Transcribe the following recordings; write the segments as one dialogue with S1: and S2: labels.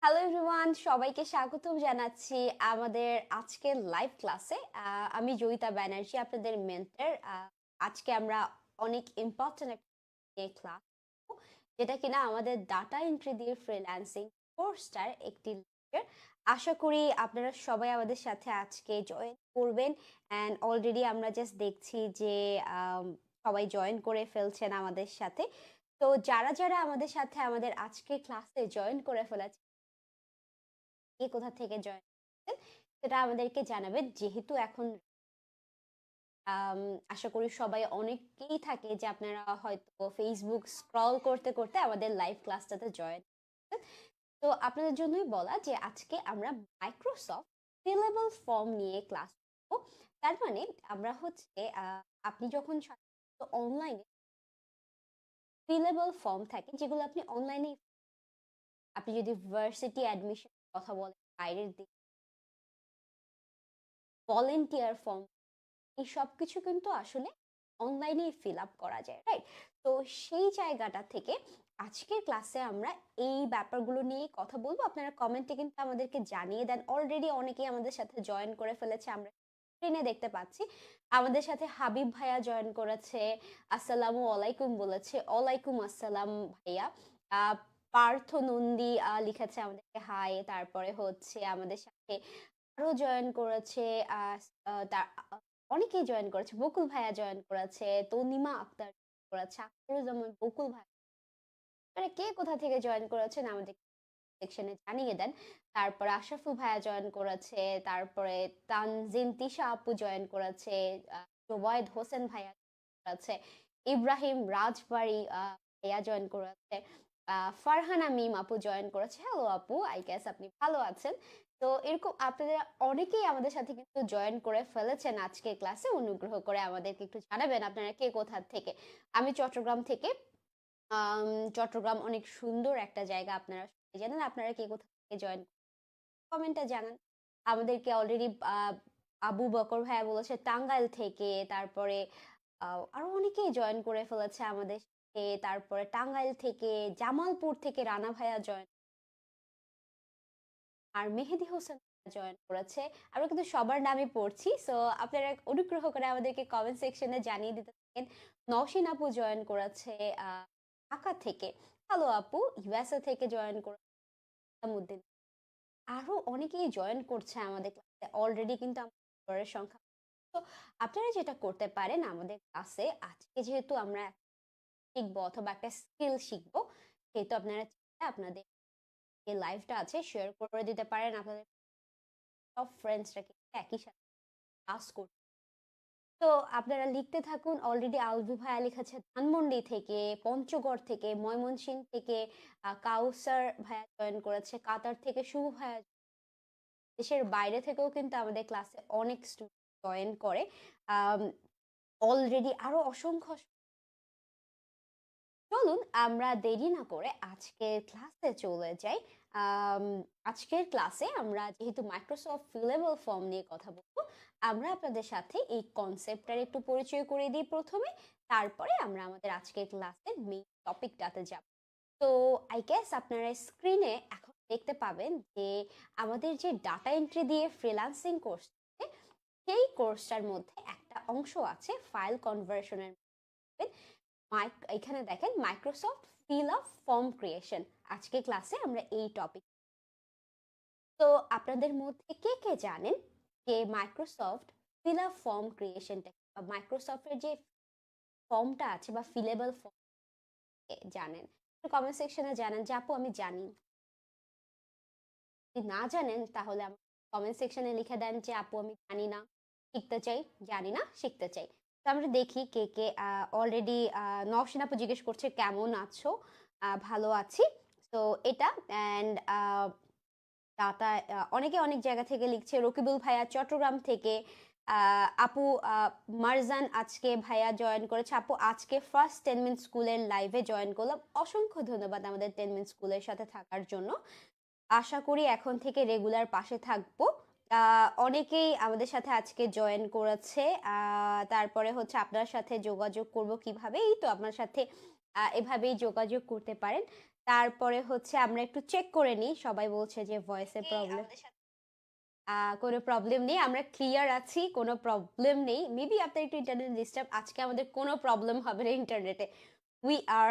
S1: Hello everyone, সবাইকে স্বাগতম জানাচ্ছি আমাদের আজকের লাইভ ক্লাসে। আমি জয়িতা ব্যানার্জি, আপনাদের মেন্টর। আজকে আমরা অনেক ইম্পর্টেন্ট একটা ক্লাস, যেটা কিনা আমাদের ডাটা এন্ট্রি দিয়ে ফ্রিল্যান্সিং কোর্সটার একটি lecture। আশা করি আপনারা সবাই আমাদের সাথে আজকে জয়েন করবেন। অ্যান্ড অলরেডি আমরা জাস্ট দেখছি যে সবাই জয়েন করে ফেলছেন আমাদের সাথে। তো যারা যারা আমাদের সাথে আমাদের আজকে ক্লাসে জয়েন করে ফেলেছে, কে কোথা থেকে জয়েন করছেন সেটা আমাদেরকে জানাবেন। যেহেতু এখন আম, আশা করি সবাই অনেকেই থাকে যে আপনারা হয়তো ফেসবুক স্ক্রল করতে করতে আমাদের লাইভ ক্লাসটাতে জয়েন করছেন। তো আপনাদের জন্যই বলা যে আজকে আমরা মাইক্রোসফট ফিলেবল ফর্ম নিয়ে ক্লাস করব। তার মানে আমরা হচ্ছে আপনি যখন অনলাইনে ফিলেবল ফর্ম থাকে, যেগুলো আপনি অনলাইনে, আপনি যদি ভার্সিটি অ্যাডমিশন কথা বলেন, বাইরের দিক, ভলেন্টিয়ার ফর্ম, এই সব কিছু কিন্তু আসলে অনলাইনে ফিল আপ করা যায়, রাইট? তো সেই জায়গাটা থেকে আজকের ক্লাসে আমরা এই ব্যাপারগুলো নিয়ে কথা বলবো। আপনারা কমেন্টে কিন্তু আমাদেরকে জানিয়ে দেন। অলরেডি অনেকেই আমাদের সাথে জয়েন করে ফেলেছে, আমরা স্ক্রিনে দেখতে পাচ্ছি। আমাদের সাথে হাবিব ভাইয়া জয়েন করেছে, আসসালামু আলাইকুম বলেছে। ওয়ালাইকুম আসসালাম ভাইয়া। আহ পার্থ নন্দী লিখেছে আমাদেরকে হাই। তারপরে হচ্ছে আমাদের সাথে আরো জয়েন করেছে, আহ আহ, তার অনেকেই জয়েন করেছে। বকুল ভাইয়া জয়েন করেছে, তনিমা আক্তার করেছে, আখতারুজ্জামান বকুল ভাই। মানে কে কোথা থেকে জয়েন করেছেন আমাদের সেকশনে জানিয়ে দেন। তারপরে আশরাফুল ভাইয়া জয়েন করেছে, তারপরে তানজিন তিশা আপু জয়েন করেছে, জোবায়েদ হোসেন ভাইয়া করেছে, ইব্রাহিম রাজবাড়ি ভাইয়া জয়েন করেছে, ফারহানা মিম আপু জয়েন করেছে। হ্যালো আপু, আই গেস আপনি ভালো আছেন। তো এরকম আপনাদের অনেকেই আমাদের সাথে কিন্তু জয়েন করে ফেলেছেন আজকে ক্লাসে। অনুগ্রহ করে আমাদেরকে একটু জানাবেন আপনারা কে কোথা থেকে। আমি চট্টগ্রাম থেকে। চট্টগ্রাম অনেক সুন্দর একটা জায়গা, আপনারা সবাই জানেন। আপনারা কে কোথা থেকে জয়েন, কমেন্টে জানান আমাদেরকে। অলরেডি আবু বকর ভাইয়া বলেছে টাঙ্গাইল থেকে। তারপরে আরো অনেকেই জয়েন করে ফেলেছে আমাদের সাথে। তারপরে টাঙ্গাইল থেকে, জামালপুর থেকে রানা ভাইয়া জয়েন, আর মেহেদি হোসেন জয়েন করেছে। আমরা কিন্তু সবার নামই পড়ছি, সো আপনারা অনুগ্রহ করে আমাদেরকে কমেন্ট সেকশনে জানিয়ে দিতে থাকেন। নওশিন আপু জয়েন করেছে ঢাকা থেকে। হ্যালো আপু, ইউএসএ থেকে জয়েন করেছে মুদ্দিন। আরো অনেকেই জয়েন করছে আমাদের ক্লাসে অলরেডি, কিন্তু আমাদের সংখ্যা। তো আপনারা যেটা করতে পারেন আমাদের ক্লাসে, আজকে যেহেতু আমরা শিখবো অথবা একটা স্কিল শিখবো, সেহেতু আপনারা চাইলে আপনাদের যে লাইভটা আছে শেয়ার করে দিতে পারেন আপনাদের সব ফ্রেন্ডসরাকে, একই সাথে ক্লাস করতে। তো আপনারা লিখতে থাকুন। অলরেডি আলভি ভাইয়া লিখেছে ধানমন্ডি থেকে, পঞ্চগড় থেকে, ময়মনসিংহ থেকে, কাউসার ভাইয়া জয়েন করেছে, কাতার থেকে শুভ ভাইয়া। দেশের বাইরে থেকেও কিন্তু আমাদের ক্লাসে অনেক স্টুডেন্ট জয়েন করে অলরেডি, আরো অসংখ্য। চলুন আমরা দেরি না করে আজকের ক্লাসে চলে যাই। আম, আজকের ক্লাসে আমরা যেহেতু মাইক্রোসফট ফিলেবল ফর্ম নিয়ে কথা বলবো, আমরা আপনাদের সাথে এই কনসেপ্টটার একটু পরিচয় করে দিই প্রথমে। তারপরে আমরা আমাদের আজকের ক্লাসের মেইন টপিকটাতে যাব। তো আই গেস আপনারা স্ক্রিনে এখন দেখতে পাবেন যে আমাদের যে ডাটা এন্ট্রি দিয়ে ফ্রিল্যান্সিং কোর্স, সেই কোর্সটার মধ্যে একটা অংশ আছে ফাইল কনভার্সনের। এখানে দেখেন Microsoft fill up form creation. আজকে ক্লাসে আমরা এই টপিক। তো আপনাদের মধ্যে কে কে জানেন যে মাইক্রোসফট ফিল আপ ফর্ম ক্রিয়েশনটা, বা মাইক্রোসফটের যে ফর্মটা আছে বা ফিলেবল ফর্ম জানেন? কমেন্ট সেকশনে জানেন যে আপু আমি জানি। যদি না জানেন তাহলে আমার কমেন্ট সেকশনে লিখে দেন যে আপু আমি জানি না, শিখতে চাই, জানি না, শিখতে চাই। তো আমরা দেখি কে কে অলরেডি। নওশিন আপু জিজ্ঞেস করছে কেমন আছো। ভালো আছি। তো এটা অ্যান্ড দাতা অনেকে অনেক জায়গা থেকে লিখছে। রকিবুল ভাইয়া চট্টগ্রাম থেকে। আপু মারজান আজকে ভাইয়া জয়েন করেছে। আপু আজকে ফার্স্ট 10 মিনিট স্কুলের লাইভে জয়েন করলাম। অসংখ্য ধন্যবাদ আমাদের 10 মিনিট স্কুলের সাথে থাকার জন্য। আশা করি এখন থেকে রেগুলার পাশে থাকবো। অনেকেই আমাদের সাথে আজকে জয়েন করেছে। তারপরে হচ্ছে আপনার সাথে যোগাযোগ করব কিভাবে, এই তো আপনার সাথে এভাবেই যোগাযোগ করতে পারেন। তারপরে হচ্ছে আমরা একটু চেক করে নিই। সবাই বলছে যে ভয়েসের প্রবলেম। কোনো প্রবলেম নেই। আমরা ক্লিয়ার আছি। কোনো প্রবলেম নেই। মেবি আপনার একটু ইন্টারনেট ডিস্টার্ব। আজকে আমাদের কোনো প্রবলেম হবে না ইন্টারনেটে। We are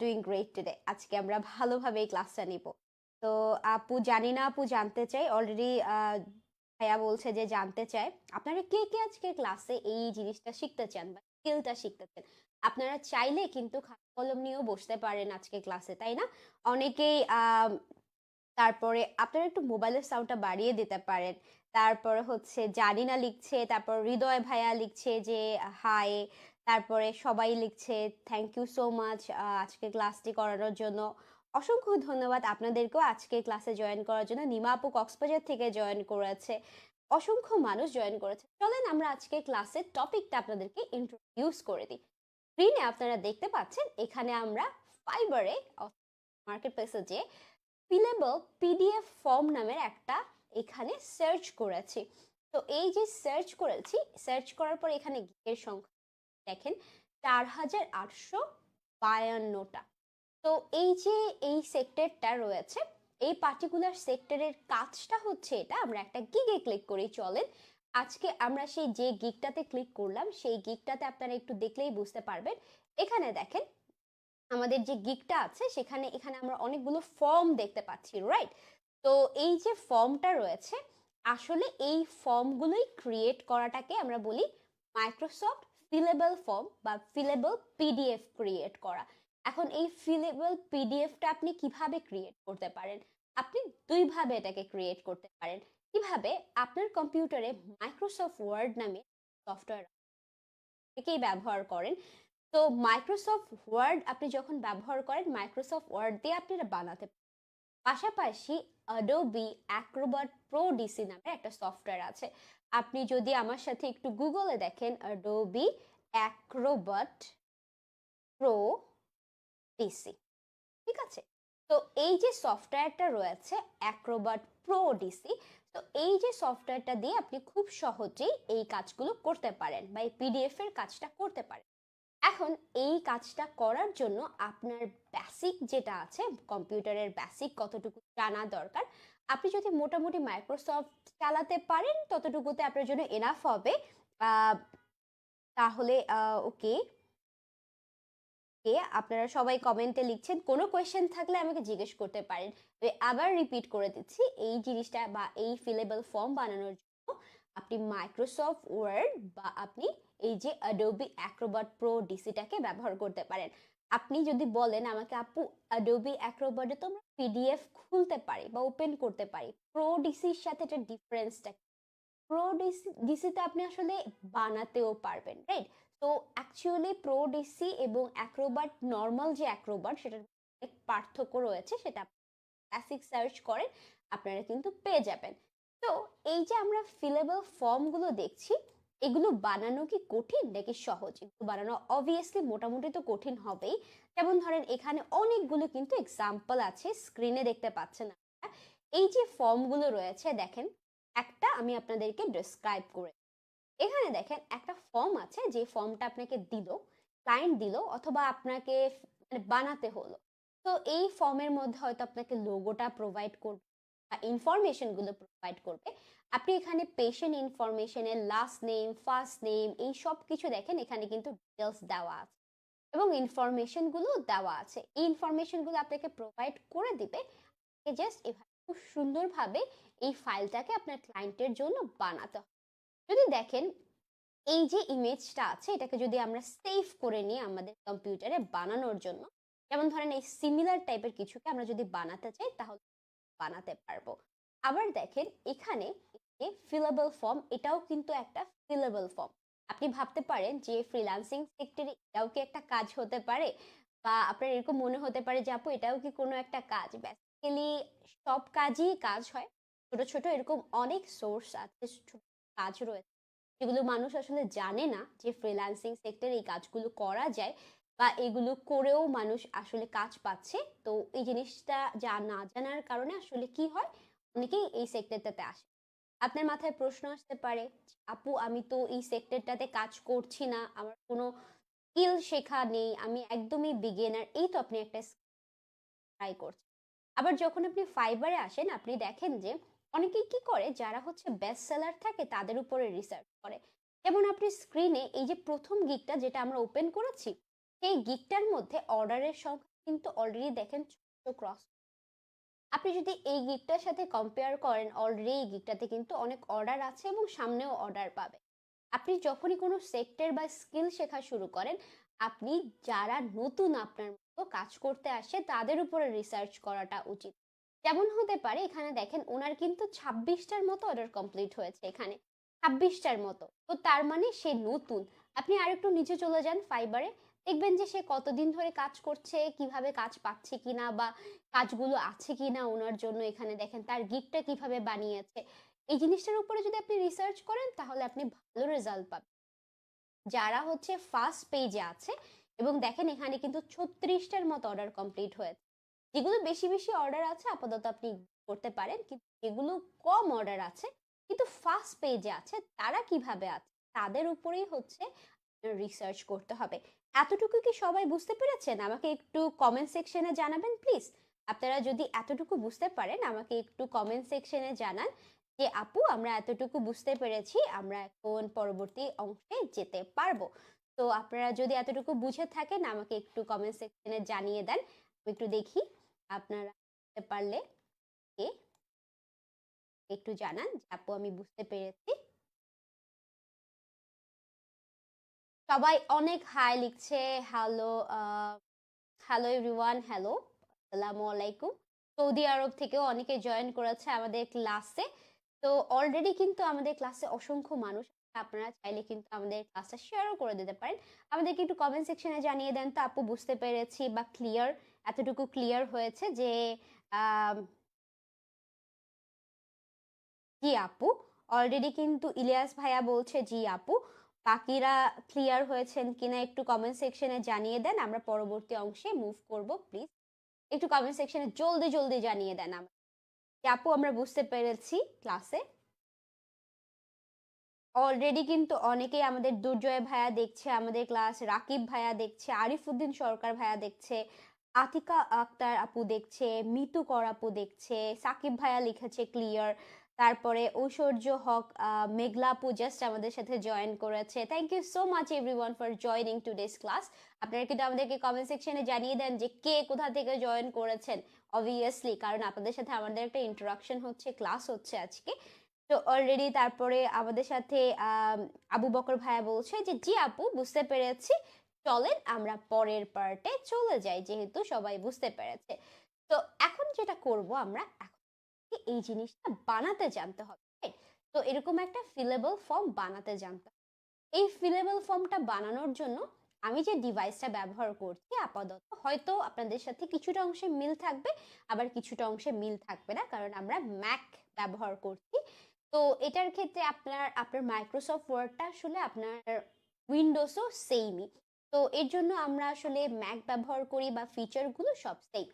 S1: doing great today. আজকে আমরা ভালোভাবে এই ক্লাসটা নিব। তো আপু জানি না আপু জানতে চাই। অলরেডি ভাইয়া বলছে যে জানতে চায়। আপনারা কে, কে আজকে ক্লাসে এই জিনিসটা শিখতে চান বা স্কিলটা শিখতে চান? আপনারা চাইলে কিন্তু খাতা কলম নিয়েও বসতে পারেন আজকে ক্লাসে, তাই না? অনেকেই তারপরে আপনারা একটু মোবাইলের সাউন্ডটা বাড়িয়ে দিতে পারেন। তারপরে হচ্ছে জানিনা লিখছে, তারপর হৃদয় ভাইয়া লিখছে যে হাই, তারপরে সবাই লিখছে থ্যাংক ইউ সো মাচ আজকে ক্লাসটি করানোর জন্য। অসংখ্য ধন্যবাদ আপনাদেরকেও আজকে ক্লাসে জয়েন করার জন্য। নিমা আপু কক্সবাজার থেকে জয়েন করেছে। অসংখ্য মানুষ জয়েন করেছে। চলেন আমরা আজকে ক্লাসের টপিকটা আপনাদেরকে ইন্ট্রোডিউস করে দিই। স্ক্রিনে আপনারা দেখতে পাচ্ছেন এখানে আমরা ফাইবারে মার্কেট প্লেসে যে ফিলেবল পিডিএফ ফর্ম নামের একটা এখানে সার্চ করেছি। তো এই যে সার্চ করেছি, সার্চ করার পর এখানে গিগের সংখ্যা দেখেন 4852টা। তো এই যে এই সেক্টরটা রয়েছে, এই পার্টিকুলার সেক্টরের কাজটা হচ্ছে এটা। আমরা একটা গিগে ক্লিক করি, চলেন আজকে আমরা সেই যে গিগটাতে ক্লিক করলাম সেই গিগটাতে আপনারা একটু দেখলেই বুঝতে পারবেন। এখানে দেখেন আমাদের যে গিগটা আছে সেখানে এখানে আমরা অনেকগুলো ফর্ম দেখতে পাচ্ছি, রাইট? তো এই যে ফর্মটা রয়েছে, আসলে এই ফর্মগুলোই ক্রিয়েট করাটাকে আমরা বলি মাইক্রোসফট ফিলেবল ফর্ম বা ফিলেবল পিডিএফ ক্রিয়েট করা। এখন এই ফিলেবল পিডিএফটা আপনি কিভাবে ক্রিয়েট করতে পারেন? আপনি দুইভাবে এটাকে ক্রিয়েট করতে পারেন। কিভাবে? আপনার কম্পিউটারে মাইক্রোসফট ওয়ার্ড নামে সফটওয়্যার অনেকেই ব্যবহার করেন। তো মাইক্রোসফট ওয়ার্ড আপনি যখন ব্যবহার করেন, মাইক্রোসফট ওয়ার্ড দিয়ে আপনি এটা বানাতে পারেন। পাশাপাশি অ্যাডোবি অ্যাক্রোবাট প্রো ডিসি নামে একটা সফটওয়্যার আছে। আপনি যদি আমার সাথে একটু গুগলে দেখেন অ্যাডোবি অ্যাক্রোবাট প্রো ডিসি, ঠিক আছে? তো এই যে সফটওয়্যারটা রয়েছে অ্যাক্রোবাট প্রো ডিসি, তো এই যে সফটওয়্যারটা দিয়ে আপনি খুব সহজেই এই কাজগুলো করতে পারেন বা এই পিডিএফ এর কাজটা করতে পারেন। এখন এই কাজটা করার জন্য আপনার বেসিক যেটা আছে, কম্পিউটারের বেসিক কতটুকু জানা দরকার, আপনি যদি মোটামুটি মাইক্রোসফট চালাতে পারেন ততটুকুতে আপনার জন্য এনাফ হবে। তাহলে ওকে, আপনারা সবাই কমেন্টে লিখছেন। কোনো কোয়েশ্চেন থাকলে আমাকে জিজ্ঞেস করতে পারেন। আবার রিপিট করে দিচ্ছি, এই জিনিসটা বা এই ফিলেবল ফর্ম বানানোর জন্য আপনি মাইক্রোসফট ওয়ার্ড বা আপনি এই যে অ্যাডোবি অ্যাক্রোবাট প্রো ডিসিটাকে ব্যবহার করতে পারেন। আপনি যদি বলেন আমাকে আপু অ্যাডোবি অ্যাক্রোবাটে তো আমরা পিডিএফ খুলতে পারি বা ওপেন করতে পারি, প্রো ডিসির সাথে একটা ডিফারেন্সটা, প্রো ডিসিতে আপনি আসলে বানাতেও পারবেন, রাইট? তো অ্যাকচুয়ালি প্রো ডিসি এবং অ্যাক্রোবাট নর্মাল যে অ্যাক্রোবাট সেটার অনেক পার্থক্য রয়েছে, সেটা বেসিক সার্চ করেন আপনারা কিন্তু পেয়ে যাবেন। তো এই যে আমরা ফিলেবল ফর্মগুলো দেখছি, এগুলো বানানো কি কঠিন নাকি সহজ? এগুলো বানানো অবভিয়াসলি মোটামুটি তো কঠিন হবেই। যেমন ধরেন এখানে অনেকগুলো কিন্তু এক্সাম্পল আছে, স্ক্রিনে দেখতে পাচ্ছেন আপনারা। এই যে ফর্মগুলো রয়েছে দেখেন, একটা আমি আপনাদেরকে ডেসক্রাইব করে, এখানে দেখেন একটা ফর্ম আছে, যে ফর্মটা আপনাকে দিল, ক্লায়েন্ট দিল অথবা আপনাকে মানে বানাতে হলো। তো এই ফর্মের মধ্যে হয়তো আপনাকে লোগোটা প্রোভাইড করবে বা ইনফরমেশন গুলো প্রোভাইড করবে। আপনি এখানে পেশেন্ট ইনফরমেশনের লাস্ট নেম, ফার্স্ট নেম, এই সব কিছু দেখেন এখানে কিন্তু ডিটেলস দেওয়া আছে এবং ইনফরমেশন গুলো দেওয়া আছে। এই ইনফরমেশন গুলো আপনাকে প্রোভাইড করে দিবে। জাস্ট এভাবে খুব সুন্দরভাবে এই ফাইলটাকে আপনার ক্লায়েন্টের জন্য বানাতে হবে। যদি দেখেন এই যে ইমেজটা আছে এটাকে যদি আমরা সেভ করে নিই আমাদের কম্পিউটারে বানানোর জন্য, যেমন ধরেন এই সিমিলার টাইপের কিছুকে আমরা যদি বানাতে চাই তাহলে বানাতে পারবো। আবার দেখেন এখানে ফিলেবল ফর্ম, এটাও কিন্তু একটা ফিলেবল ফর্ম। আপনি ভাবতে পারেন যে ফ্রিল্যান্সিং সেক্টরে এটাও কি একটা কাজ হতে পারে, বা আপনার এরকম মনে হতে পারে যে আপু এটাও কি কোনো একটা কাজ। বেসিক্যালি সব কাজই কাজ হয়, ছোট ছোট এরকম অনেক সোর্স আছে, ছোট কাজ রয়েছে যেগুলো মানুষ আসলে জানে না যে ফ্রিল্যান্সিং সেক্টরে এই কাজগুলো করা যায় বা এগুলো করেও মানুষ আসলে কাজ পাচ্ছে। তো এই জিনিসটা যা না জানার কারণে আসলে কি হয়, অনেকেই এই সেক্টরটাতে আসে। আপনার মাথায় প্রশ্ন আসতে পারে, আপু আমি তো এই সেক্টরটাতে কাজ করছি না, আমার কোনো স্কিল শেখা নেই, আমি একদমই বিগিনার। এই তো আপনি একটা ট্রাই করছেন। আবার যখন আপনি ফাইবারে আসেন আপনি দেখেন যে অনেকেই কি করে, যারা হচ্ছে বেস্ট সেলার থাকে তাদের উপরে রিসার্চ করে। যেমন আপনি স্ক্রিনে এই যে প্রথম গিগটা যেটা আমরা ওপেন করেছি, সেই গিগটার মধ্যে অর্ডারের সংখ্যা কিন্তু অলরেডি দেখেন ছোট ক্রস। আপনি যদি এই গিগটার সাথে কম্পেয়ার করেন, অলরেডি এই গিগটাতে কিন্তু অনেক অর্ডার আছে এবং সামনেও অর্ডার পাবে। আপনি যখনই কোনো সেক্টর বা স্কিল শেখা শুরু করেন, আপনি যারা নতুন আপনার মতো কাজ করতে আসে তাদের উপরে রিসার্চ করাটা উচিত। যেমন হতে পারে এখানে দেখেন ওনার কিন্তু 26টার মতো অর্ডার কমপ্লিট হয়েছে, এখানে 26টার মতো, তো তার মানে সে নতুন। আপনি আরেকটু নিচে চলে যান ফাইবারে, দেখবেন যে সে কতদিন ধরে কাজ করছে, কিভাবে কাজ পাচ্ছে কিনা বা কাজগুলো আছে কিনা ওনার জন্য। এখানে দেখেন তার গিগটা কিভাবে বানিয়েছে। এই জিনিসটার উপরে যদি আপনি রিসার্চ করেন তাহলে আপনি ভালো রেজাল্ট পাবেন। যারা হচ্ছে ফার্স্ট পেজে আছে এবং দেখেন এখানে কিন্তু 36টার মতো অর্ডার কমপ্লিট হয়েছে। যেগুলো বেশি বেশি অর্ডার আছে আপাতত আপনি করতে পারেন, কিন্তু যেগুলো কম অর্ডার আছে কিন্তু ফার্স্ট পেজে আছে তারা কিভাবে আছে তাদের উপরেই হচ্ছে রিসার্চ করতে হবে। এতটুকু কি সবাই বুঝতে পেরেছেন? আমাকে একটু কমেন্ট সেকশনে জানাবেন প্লিজ। আপনারা যদি এতটুকু বুঝতে পারেন আমাকে একটু কমেন্ট সেকশনে জানান যে আপু আমরা এতটুকু বুঝতে পেরেছি, আমরা এখন পরবর্তী অংশে যেতে পারবো। তো আপনারা যদি এতটুকু বুঝে থাকেন আমাকে একটু কমেন্ট সেকশনে জানিয়ে দেন, আমি একটু দেখি আপনারা বুঝতে পারলে একটু জানান যে আপু আমি বুঝতে পেরেছি। সবাই অনেক হাই লিখছে। হ্যালো, হ্যালো এভরিওয়ান, হ্যালো, আসসালামু আলাইকুম। সৌদি আরব থেকেও অনেকে জয়েন করেছে আমাদের ক্লাসে। তো অলরেডি কিন্তু আমাদের ক্লাসে অসংখ্য মানুষ আছে, আপনারা চাইলে কিন্তু আমাদের ক্লাসটা শেয়ারও করে দিতে পারেন। আমাদেরকে একটু কমেন্ট সেকশনে জানিয়ে দেন তো আপু বুঝতে পেরেছি বা ক্লিয়ার, এতটুকু ক্লিয়ার হয়েছে যে জি আপু। অলরেডি কিন্তু ইলিয়াস ভাইয়া বলছে জি আপু। বাকিরা ক্লিয়ার হয়েছেন কিনা একটু কমেন্ট সেকশনে জানিয়ে দেন, আমরা পরবর্তী অংশে মুভ করব প্লিজ। একটু কমেন্ট সেকশনে জলদি জলদি জানিয়ে দেন যে আপু আমরা বুঝতে পেরেছি ক্লাসে। অলরেডি কিন্তু অনেকেই আমাদের দুর্জয় ভাইয়া দেখছে আমাদের ক্লাস, রাকিব ভাইয়া দেখছে, আরিফউদ্দিন সরকার ভাইয়া দেখছে, আতিকা আক্তার আপু দেখছে, মিতু কর আপু দেখছে, সাকিব ভাইয়া লিখেছে ক্লিয়ার, তারপরে ঐশ্বর্য হক, মেঘলা আপু জাস্ট আমাদের সাথে জয়েন করেছে। Thank you so much everyone for joining today's class. আপনারা কিন্তু আমাদেরকে কমেন্ট সেকশনে জানিয়ে দেন যে কে কোথা থেকে জয়েন করেছেন। অবভিয়াসলি, কারণ আপনাদের সাথে আমাদের একটা ইন্টারাকশন হচ্ছে, ক্লাস হচ্ছে আজকে। তো অলরেডি তারপরে আমাদের সাথে আবু বকর ভাইয়া বলছে যে জি আপু বুঝতে পেরেছি, চলেন আমরা পরের পার্টে চলে যাই যেহেতু সবাই বুঝতে পেরেছে। তো এখন যেটা করব আমরা এখন এই জিনিসটা বানাতে জানতে হবে, right? তো এরকম একটা ফিলেবল ফর্ম বানাতে জানতে হবে। এই ফিলেবল ফর্মটা বানানোর জন্য আমি যে ডিভাইসটা ব্যবহার করছি আপাতত হয়তো আপনাদের সাথে কিছুটা অংশে মিল থাকবে, আবার কিছুটা অংশে মিল থাকবে না, কারণ আমরা ম্যাক ব্যবহার করছি। তো এটার ক্ষেত্রে আপনার আপনার মাইক্রোসফট ওয়ার্ডটা আসলে আপনার উইন্ডোজও সেমই। তো এর জন্য আমরা আসলে ম্যাক ব্যবহার করি বা ফিচারগুলো সব সেম।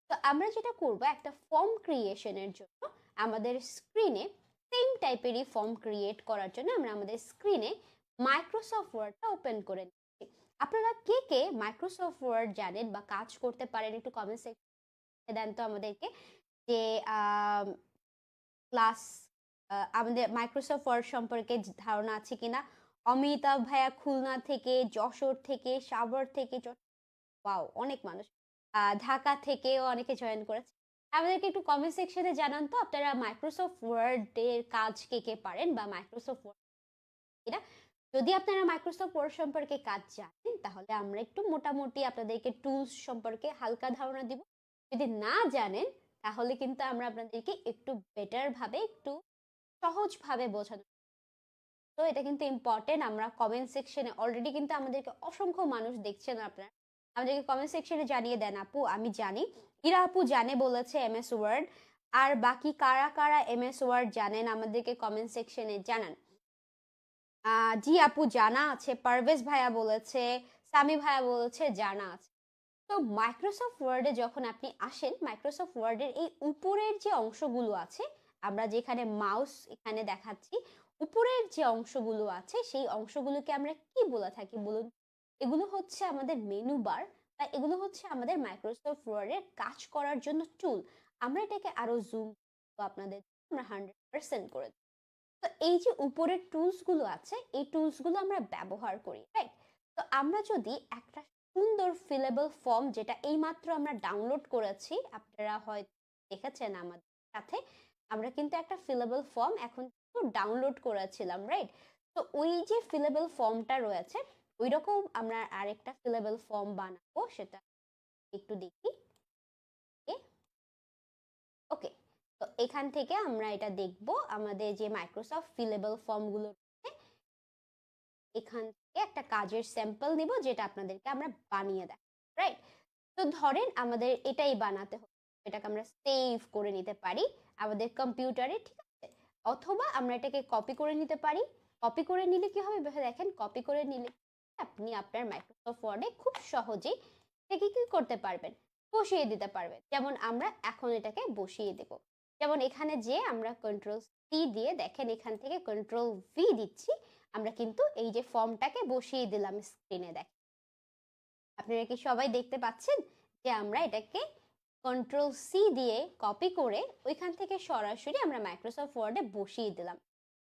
S1: তো আমরা যেটা করব একটা ফর্ম ক্রিয়েশনের জন্য আমাদের স্ক্রিনে সেম টাইপেরই ফর্ম ক্রিয়েট করার জন্য আমরা আমাদের স্ক্রিনে মাইক্রোসফট ওয়ার্ডটা ওপেন করে নিচ্ছি। আপনারা কে কে মাইক্রোসফট ওয়ার্ড জানেন বা কাজ করতে পারেন একটু কমেন্ট সেকশনে দেন তো আমাদেরকে যে ক্লাস আমাদের মাইক্রোসফট ওয়ার্ড সম্পর্কে ধারণা আছে কিনা। অমিতাভ ভাইয়া খুলনা থেকে, যশোর থেকে, সাভার থেকে, ওয়াও অনেক মানুষ, ঢাকা থেকেও অনেকে জয়েন করেছে। আমাদেরকে একটু কমেন্ট সেকশনে জানান তো আপনারা মাইক্রোসফট ওয়ার্ডের কাজ কে কে পারেন বা মাইক্রোসফট ওয়ার্ড কিনা। যদি আপনারা মাইক্রোসফট ওয়ার্ড সম্পর্কে কাজ জানেন তাহলে আমরা একটু মোটামুটি আপনাদেরকে টুলস সম্পর্কে হালকা ধারণা দিব। যদি না জানেন তাহলে কিন্তু আমরা আপনাদেরকে একটু বেটার ভাবে একটু সহজ ভাবে বোঝানো। তো এটা কিন্তু ইম্পর্টেন্ট। আমরা কমেন্ট সেকশনে অলরেডি কিন্তু আমাদেরকে অসংখ্য মানুষ দেখছেন, আপনারা আমাদেরকে কমেন্ট সেকশনে জানিয়ে দেন আপু আমি জানি। ইরা আপু জানে বলেছে এমএস ওয়ার্ড। আর বাকি কারা কারা এমএস ওয়ার্ড জানেন আমাদেরকে কমেন্ট সেকশনে জানান। জি আপু জানা আছে, পারভেজ ভাইয়া বলেছে, সামি ভাইয়া বলেছে জানা আছে। তো মাইক্রোসফট ওয়ার্ডে যখন আপনি আসেন, মাইক্রোসফট ওয়ার্ডের এই উপরের যে অংশগুলো আছে, আমরা যেখানে মাউস এখানে দেখাচ্ছি, উপরের যে অংশগুলো আছে সেই অংশগুলোকে আমরা কি বলে থাকি বলুন? এগুলো হচ্ছে আমাদের মেনু বার বা এগুলো হচ্ছে আমাদের মাইক্রোসফট ওয়ার্ডের কাজ করার জন্য টুল। আমরা এটাকে আরো জুম আপনাদের আমরা 100% করে দেব। তো এই যে উপরের টুলস গুলো আছে, এই টুলস গুলো আমরা ব্যবহার করি, রাইট? তো আমরা যদি একটা সুন্দর ফিলেবল ফর্ম, যেটা এইমাত্র আমরা ডাউনলোড করেছি, আপনারা হয়তো দেখেছেন আমাদের সাথে, আমরা কিন্তু একটা ফিলেবল ফর্ম এখন ডাউনলোড করেছিলাম, রাইট? তো ওই যে ফিলেবল ফর্মটা রয়েছে, ওই রকম আমরা আরেকটা ফিলেবল ফর্ম বানাবো, সেটা একটু দেখি। ওকে, তো এখান থেকে আমরা এটা দেখব, আমাদের যে মাইক্রোসফট ফিলেবল ফর্মগুলো রয়েছে, এখান থেকে একটা কাজের স্যাম্পল নিব, যেটা আপনাদেরকে আমরা বানিয়ে দেব, রাইট? তো ধরেন আমাদের এটাই বানাতে হবে, এটাকে আমরা সেভ করে নিতে পারি আমাদের কম্পিউটারে, ঠিক আছে? অথবা আমরা এটাকে কপি করে নিতে পারি। কপি করে নিলে কি হবে দেখেন, কপি করে নিলে আপনি আপনার মাইক্রোসফট ওয়ার্ডে খুব সহজেই এটাকে কি করতে পারবেন, বসিয়ে দিতে পারবেন। যেমন আমরা এখন এটাকে বসিয়ে দেব। যেমন এখানে যে আমরা কন্ট্রোল সি দিয়ে, দেখেন এখান থেকে কন্ট্রোল ভি দিচ্ছি, আমরা কিন্তু এই যে ফর্মটাকে বসিয়ে দিলাম স্ক্রিনে। দেখেন আপনারা কি সবাই দেখতে পাচ্ছেন যে আমরা এটাকে কন্ট্রোল সি দিয়ে কপি করে ওইখান থেকে সরাসরি আমরা মাইক্রোসফট ওয়ার্ডে বসিয়ে দিলাম।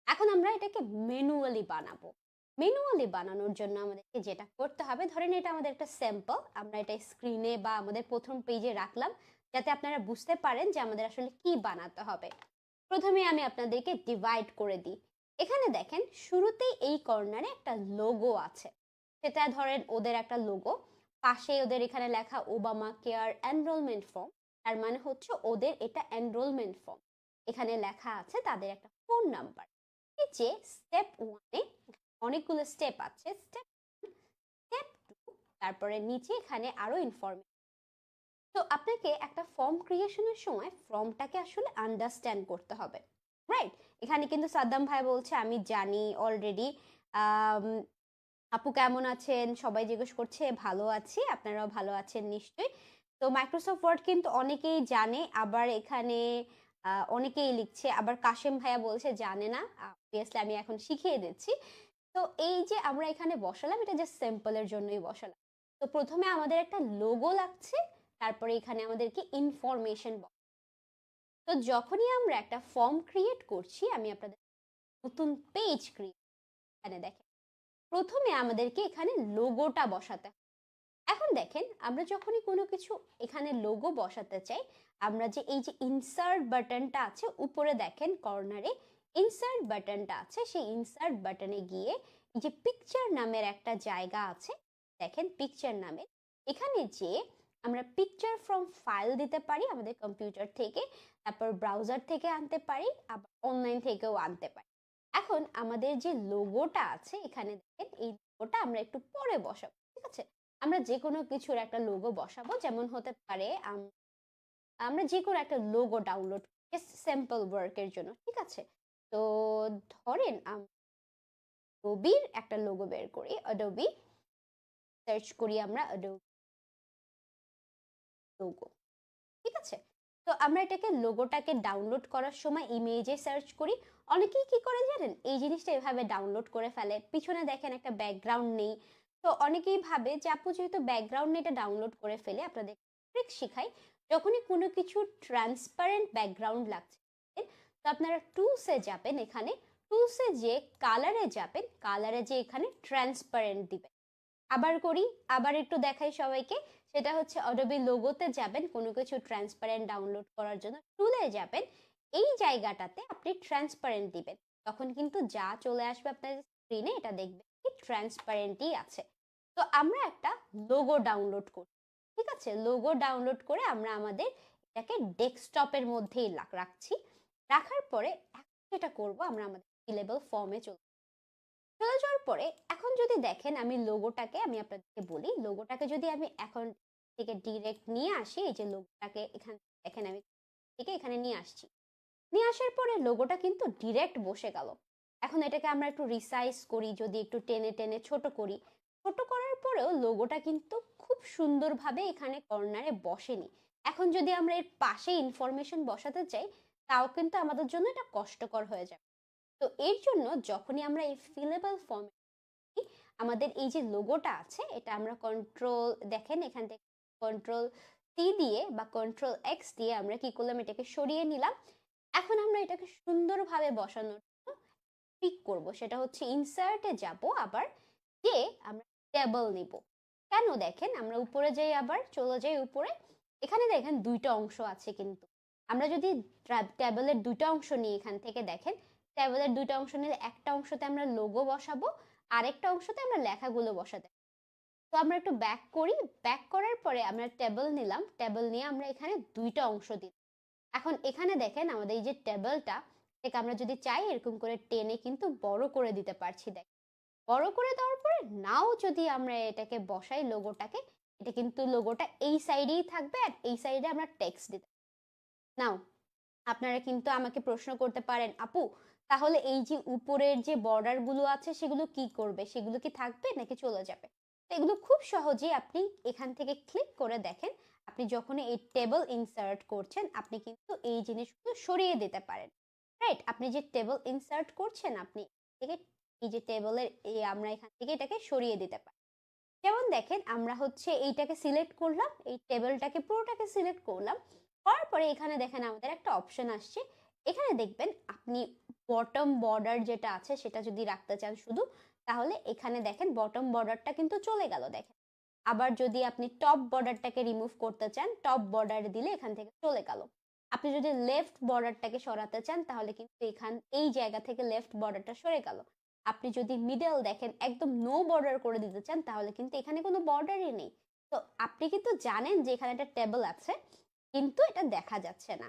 S1: এখন আমরা এটাকে ম্যানুয়ালি বানাবো। ম্যানুয়ালি বানানোর জন্য আমাদেরকে যেটা করতে হবে, ধরেন এটা আমাদের একটা স্যাম্পল, আমরা এটা স্ক্রিনে বা আমাদের প্রথম পেজে রাখলাম, যাতে আপনারা বুঝতে পারেন যে আমাদের আসলে কি বানাতে হবে। প্রথমে আমি আপনাদেরকে ডিভাইড করে দিই। এখানে দেখেন শুরুতেই এই কর্নারে একটা লোগো আছে, সেটা ধরেন ওদের একটা লোগো, পাশে ওদের এখানে লেখা ওবামা কেয়ার এনরোলমেন্ট ফর্ম, তার মানে হচ্ছে ওদের এটা এনরোলমেন্ট ফর্ম। এখানে লেখা আছে তাদের একটা ফোন নাম্বার। নিচে স্টেপ ওয়ানে অনেকগুলো স্টেপ আছে, স্টেপ স্টেপ টু, তারপরে নিচে এখানে আরো ইনফরমেশন। তো আপনাকে একটা ফর্ম ক্রিয়েশনের সময় ফর্মটাকে আসলে আন্ডারস্ট্যান্ড করতে হবে, রাইট? এখানে কিন্তু সাদ্দাম ভাই বলছে আমি জানি অলরেডি। আপু কেমন আছেন? সবাই জিজ্ঞেস করছে, ভালো আছি, আপনারাও ভালো আছেন নিশ্চয়ই। তো মাইক্রোসফট ওয়ার্ড কিন্তু অনেকেই জানে, আবার এখানে অনেকেই লিখছে, আবার কাশেম ভাইয়া বলছে জানে না। অবভিয়াসলি আমি এখন শিখিয়ে দিচ্ছি। তো এই যে আমরা এখানে বসালাম, এটা জাস্ট স্যাম্পলের জন্যই বসালাম। তো প্রথমে আমাদের একটা লোগো লাগছে, তারপরে এখানে আমাদেরকে ইনফরমেশন। তো যখনই আমরা একটা ফর্ম ক্রিয়েট করছি, আমি আপনাদের নতুন পেজ ক্রিয়েট, এখানে দেখেন প্রথমে আমাদেরকে এখানে লোগোটা বসাতে হবে। এখন দেখেন আমরা যখনই কোনো কিছু এখানে লোগো বসাতে চাই, আমরা যে এই যে ইনসার্ট বাটনটা আছে উপরে, দেখেন কর্নারে ইনসার্ট বাটনটা আছে, সেই ইনসার্ট বাটনে গিয়ে এই যে পিকচার নামের একটা জায়গা আছে, দেখেন পিকচার নামে, এখানে যে আমরা পিকচার ফ্রম ফাইল দিতে পারি আমাদের কম্পিউটার থেকে, তারপর ব্রাউজার থেকে আনতে পারি, আবার অনলাইন থেকেও আনতে পারি। এখন আমাদের যে লোগোটা আছে এখানে দেখেন, এই লোগোটা আমরা একটু পরে বসাবো, ঠিক আছে? আমরা যে কোনো কিছুর একটা লোগো বসাবো, যেমন হতে পারে আমরা যে কোনো একটা লোগো ডাউনলোড স্যাম্পল ওয়ার্কের জন্য, ঠিক আছে? তো ধরেন অ্যাডোবির একটা লোগো বের করি, অ্যাডোবি সার্চ করি আমরা অ্যাডোবি লোগো, ঠিক আছে? তো আমরা এটাকে লোগোটাকে ডাউনলোড করার সময় ইমেজে সার্চ করি। অনেকেই কি করে জানেন, এই জিনিসটা এভাবে ডাউনলোড করে ফেলে, পিছনে দেখেন একটা ব্যাকগ্রাউন্ড নেই। তো অনেকেই ভাবে যে আপু যেহেতু ব্যাকগ্রাউন্ড নেই, এটা ডাউনলোড করে ফেলে। আপনাদের ট্রিক শিখাই, যখনই কোনো কিছু ট্রান্সপারেন্ট ব্যাকগ্রাউন্ড লাগছে, তো আপনারা টুলসে যাবেন, এখানে টুলসে যে কালারে যাবেন, কালারে যে এখানে ট্রান্সপারেন্ট দিবেন। আবার করি, আবার একটু দেখাই সবাইকে, সেটা হচ্ছে অ্যাডোবি লোগোতে যাবেন, কোনো কিছু ট্রান্সপারেন্ট ডাউনলোড করার জন্য টুলে যাবেন, এই জায়গাটাতে আপনি ট্রান্সপারেন্ট দিবেন, তখন কিন্তু যা চলে আসবে আপনার স্ক্রিনে, এটা দেখবেন কি ট্রান্সপারেন্টই আছে। তো আমরা একটা লোগো ডাউনলোড করি, ঠিক আছে? লোগো ডাউনলোড করে আমরা আমাদের এটাকে ডেস্কটপের মধ্যেই রাখছি। রাখার পরে যেটা করব, আমরা আমাদের ফিলেবল ফর্মে চলে যাওয়ার পরে এখন যদি দেখেন, আমি লোগোটাকে, আমি আপনাদেরকে বলি, লোগোটাকে যদি আমি এখন থেকে ডিরেক্ট নিয়ে আসি, এই যে লোগোটাকে এখান দেখেন আমি থেকে এখানে নিয়ে আসছি, নিয়ে আসার পরে লোগোটা কিন্তু ডিরেক্ট বসে গেল। এখন এটাকে আমরা একটু রিসাইজ করি, যদি একটু টেনে টেনে ছোট করি, ছোট করার পরেও লোগোটা কিন্তু খুব সুন্দরভাবে এখানে কর্নারে বসেনি। এখন যদি আমরা এর পাশে ইনফরমেশন বসাতে চাই, তাও কিন্তু আমাদের জন্য এটা কষ্টকর হয়ে যাবে। তো এর জন্য যখনই আমরা এই ফিলেবল ফর্মে আমাদের এই যে লোগোটা আছে এটা আমরা কন্ট্রোল দেখেন এখান থেকে কন্ট্রোল সি দিয়ে বা কন্ট্রোল এক্স দিয়ে আমরা কি করলাম, এটাকে সরিয়ে নিলাম। এখন আমরা এটাকে সুন্দরভাবে বসানোর জন্য পিক করব, সেটা হচ্ছে ইনসার্টে যাব, আবার যে আমরা টেবল নিব। কেন দেখেন, আমরা উপরে যাই, আবার চলে যাই উপরে, এখানে দেখেন দুইটা অংশ আছে, কিন্তু আমরা যদি টেবলের দুইটা অংশ নিই, এখান থেকে দেখেন টেবলের দুইটা অংশ নিলে একটা অংশতে আমরা লোগো বসাবো, আরেকটা অংশতে আমরা লেখাগুলো বসাতে। তো আমরা একটু ব্যাক করি, ব্যাক করার পরে আমরা টেবল নিলাম, টেবল নিয়ে আমরা এখানে দুইটা অংশ দিই। এখন এখানে দেখেন আমাদের এই যে টেবলটা থেকে আমরা যদি চাই এরকম করে টেনে কিন্তু বড় করে দিতে পারছি। দেখ বড় করে দেওয়ার পরে নাও যদি আমরা এটাকে বসাই লোগোটাকে, এটা কিন্তু লোগোটা এই সাইডেই থাকবে আর এই সাইডে আমরা টেক্সট দিতে। নাও আপনারা কিন্তু আমাকে প্রশ্ন করতে পারেন, আপু তাহলে এই যে উপরের যে বর্ডার গুলো আছে সেগুলো কি করবে, সেগুলো কি থাকবে নাকি চলে যাবে? তো এগুলো খুব সহজেই আপনি এখান থেকে ক্লিক করে দেখেন, আপনি যখন এই টেবল ইনসার্ট করছেন আপনি কিন্তু এই জিনিসগুলো সরিয়ে দিতে পারেন। রাইট, আপনি যে টেবল ইনসার্ট করছেন আপনি থেকে এই যে টেবলের এই আমরা এখান থেকে এটাকে সরিয়ে দিতে পারি। যেমন দেখেন আমরা হচ্ছে এইটাকে সিলেক্ট করলাম, এই টেবিলটাকে পুরোটাকে সিলেক্ট করলাম, করার পরে এখানে দেখেন আমাদের একটা অপশন আসছে, এখানে দেখবেন আপনি বটম বর্ডার যেটা আছে সেটা যদি রাখতে চান শুধু, তাহলে এখানে দেখেন বটম বর্ডারটা কিন্তু চলে গেল দেখেন। আবার যদি আপনি টপ বর্ডারটাকে রিমুভ করতে চান, টপ বর্ডার দিলে এখান থেকে চলে গেল। আপনি যদি লেফট বর্ডারটাকে সরাতে চান তাহলে কিন্তু এই জায়গা থেকে লেফট বর্ডারটা সরে গেল। আপনি যদি মিডল দেখেন একদম নো বর্ডার করে দিতে চান তাহলে কিন্তু এখানে কোনো বর্ডারই নেই। তো আপনি কিন্তু জানেন যে এখানে একটা টেবল আছে কিন্তু এটা দেখা যাচ্ছে না।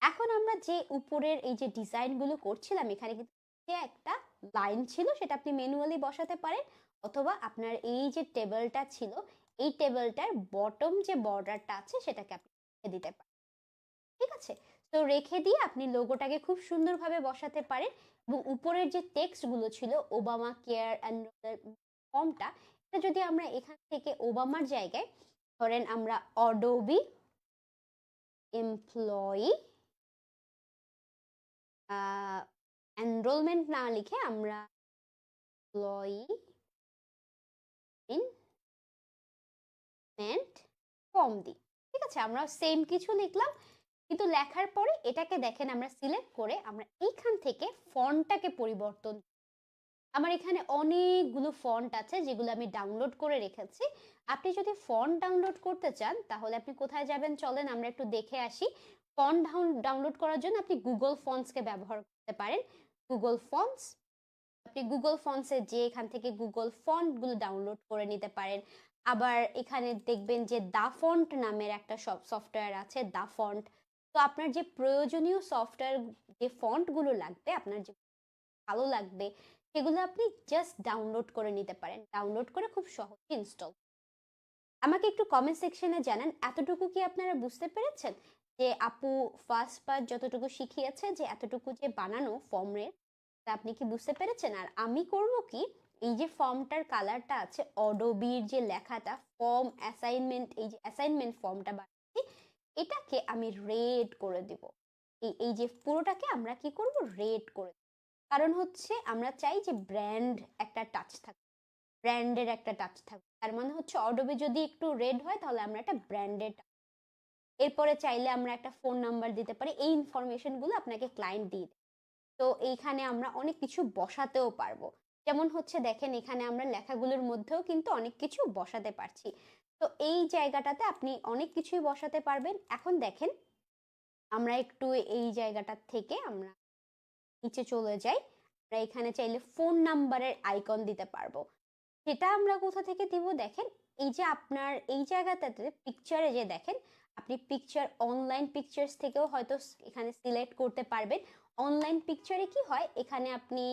S1: এখন আমরা যে উপরের এই যে ডিজাইনগুলো করছিলাম এখানে কিন্তু যে একটা লাইন ছিল সেটা আপনি ম্যানুয়ালি বসাতে পারেন, অথবা আপনার এই যে টেবিলটা ছিল এই টেবিলটার বটম যে বর্ডারটা আছে সেটাকে আপনি রেখে দিতে পারেন। ঠিক আছে, তো রেখে দিয়ে আপনি লোগোটাকে খুব সুন্দরভাবে বসাতে পারেন। এবং উপরের যে টেক্সটগুলো ছিল ওবামা কেয়ার এনরোলমেন্ট ফর্মটা, এটা যদি আমরা এখান থেকে ওবামার জায়গায় ধরেন আমরা অডোবি এমপ্লয়ি এনরোলমেন্ট না লিখে আমরা এমপ্লয়ি ইনমেন্ট ফর্ম দিই। ঠিক আছে, আমরা সেম কিছু লিখলাম, কিন্তু লেখার পরে এটাকে দেখেন আমরা সিলেক্ট করে আমরা এইখান থেকে ফন্টটাকে পরিবর্তন। আমার এখানে অনেকগুলো ফন্ট আছে যেগুলো আমি ডাউনলোড করে রেখেছি। আপনি যদি ফন্ট ডাউনলোড করতে চান তাহলে আপনি কোথায় যাবেন চলেন আমরা একটু দেখে আসি। ফন্ট ডাউনলোড করার জন্য আপনি গুগল ফন্টসকে ব্যবহার করতে পারেন। গুগল ফন্টস, আপনি গুগল ফন্টসে যে এখান থেকে গুগল ফন্টগুলো ডাউনলোড করে নিতে পারেন। আবার এখানে দেখবেন যে দা ফন্ট নামের একটা সফটওয়্যার আছে, দা ফন্ট। তো আপনার যে প্রয়োজনীয় সফটওয়্যার যে ফন্টগুলো লাগবে, আপনার যে ভালো লাগবে সেগুলো আপনি জাস্ট ডাউনলোড করে নিতে পারেন। ডাউনলোড করে খুব সহজে ইনস্টল। আমাকে একটু কমেন্ট সেকশনে জানান এতটুকু কি আপনারা বুঝতে পেরেছেন, যে আপু ফার্স্ট পার্ট যতটুকু শিখিয়েছে যে এতটুকু যে বানানো ফর্মের, তা আপনি কি বুঝতে পেরেছেন? আর আমি করব কি, এই যে ফর্মটার কালারটা আছে অডোবির যে লেখাটা ফর্ম অ্যাসাইনমেন্ট, এই যে অ্যাসাইনমেন্ট ফর্মটা বানাচ্ছি এটাকে আমি রেড করে দিব। এই যে পুরোটাকে আমরা কি করব, রেড করে। কারণ হচ্ছে আমরা চাই যে একটা টাচ থাকবে, ব্র্যান্ডের একটা টাচ থাকবে। তার মানে হচ্ছে অডোবি যদি একটু রেড হয় তাহলে আমরা একটা ব্র্যান্ডেড। এরপরে চাইলে আমরা একটা ফোন নাম্বার দিতে পারি, এই ইনফরমেশনগুলো আপনাকে ক্লায়েন্ট দিয়ে দেয়। তো এইখানে আমরা অনেক কিছু বসাতেও পারবো। যেমন হচ্ছে দেখেন এখানে আমরা লেখাগুলোর মধ্যেও কিন্তু অনেক কিছু বসাতে পারছি। তো এই জায়গাটাতে আপনি অনেক কিছুই বসাতে পারবেন। এখন দেখেন আমরা একটু এই জায়গাটা থেকে আমরা নিচে চলে যাই। আমরা এখানে চাইলে ফোন নাম্বারের আইকন দিতে পারবো। সেটা আমরা কোথা থেকে দিব দেখেন, এই যে আপনার এই জায়গাটাতে পিকচারে যে দেখেন আপনি পিকচার অনলাইন পিকচার্স থেকেও হয়তো এখানে সিলেক্ট করতে পারবেন। অনলাইন পিকচারে কি হয়, এখানে আপনি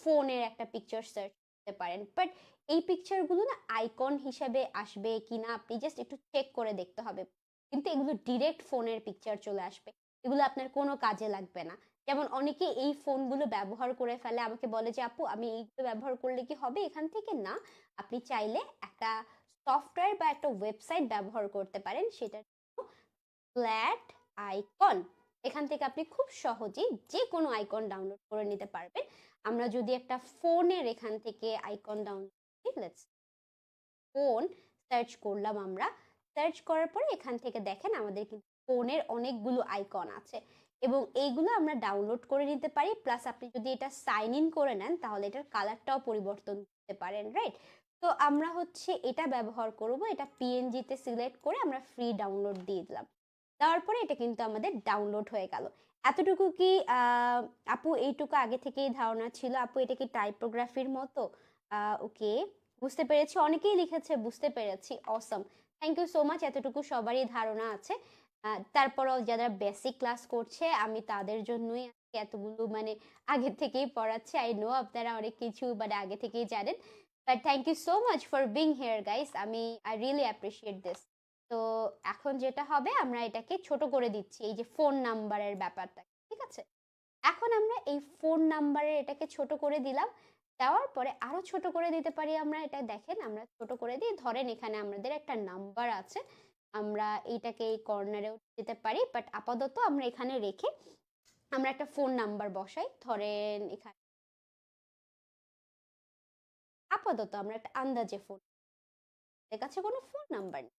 S1: ফোনের একটা পিকচার সার্চ করতে পারেন, বাট এই পিকচারগুলো না আইকন হিসেবে আসবে কিনা আপনি জাস্ট একটু চেক করে দেখতে হবে। কিন্তু এগুলো ডিরেক্ট ফোনের পিকচার চলে আসবে, এগুলো আপনার কোনো কাজে লাগবে না। যেমন অনেকে এই ফোনগুলো ব্যবহার করে ফেলে, আমাকে বলে যে আপু আমি এইগুলো ব্যবহার করলে কি হবে এখান থেকে? না, আপনি চাইলে একটা সফটওয়্যার বা একটা ওয়েবসাইট ব্যবহার করতে পারেন, সেটা ফ্ল্যাট আইকন। এখান থেকে আপনি খুব সহজেই যে কোনো আইকন ডাউনলোড করে নিতে পারবেন। আমরা যদি একটা ফোনের এখান থেকে icon download let's phone search করলাম আমরা। সার্চ করার পরে এখান থেকে দেখেন আমাদের কিন্তু ফোনের অনেকগুলো আইকন আছে এবং এইগুলো আমরা ডাউনলোড করে নিতে পারি। প্লাস আপনি যদি এটা সাইন ইন করে নেন তাহলে এটার কালারটাও পরিবর্তন করতে পারেন, রাইট? তো আমরা হচ্ছে এটা ব্যবহার করব। এটা পিএনজিতে সিলেক্ট করে আমরা ফ্রি ডাউনলোড দিয়ে দিলাম। দেওয়ার পরে এটা কিন্তু আমাদের ডাউনলোড হয়ে গেল। এতটুকু কি আপু এইটুকু আগে থেকেই ধারণা ছিল? আপু এটা কি টাইপোগ্রাফির মতো? ওকে, বুঝতে পেরেছি। অনেকেই লিখেছে বুঝতে পেরেছি। অসম, থ্যাংক ইউ সো মাচ। এতটুকু সবারই ধারণা আছে। তারপরও যারা বেসিক ক্লাস করছে আমি তাদের জন্যই আজকে এতগুলো মানে আগে থেকেই পড়াচ্ছি। আই নো আপনারা অনেক কিছু মানে আগে থেকেই জানেন, but thank you so much for being here guys. I really appreciate this. তো এখন যেটা হবে আমরা এটাকে ছোট করে দিচ্ছি, এই যে ফোন নাম্বারের ব্যাপারটা, ঠিক আছে? এখন আমরা এই ফোন নাম্বারের এটাকে ছোট করে দিলাম। দেওয়ার পরে আরো ছোট করে দিতে পারি আমরা। এটা দেখেন আমরা ছোট করে দিই। ধরেন এখানে আমাদের একটা নাম্বার আছে, আমরা এইটাকে এই কর্নারেও দিতে পারি, বাট আপাতত আমরা এখানে রেখে আমরা একটা ফোন নাম্বার বসাই। ধরেন এখানে আপাতত আমরা একটা আন্দাজে ফোন, এর কাছে কোনো ফোন নাম্বার নেই,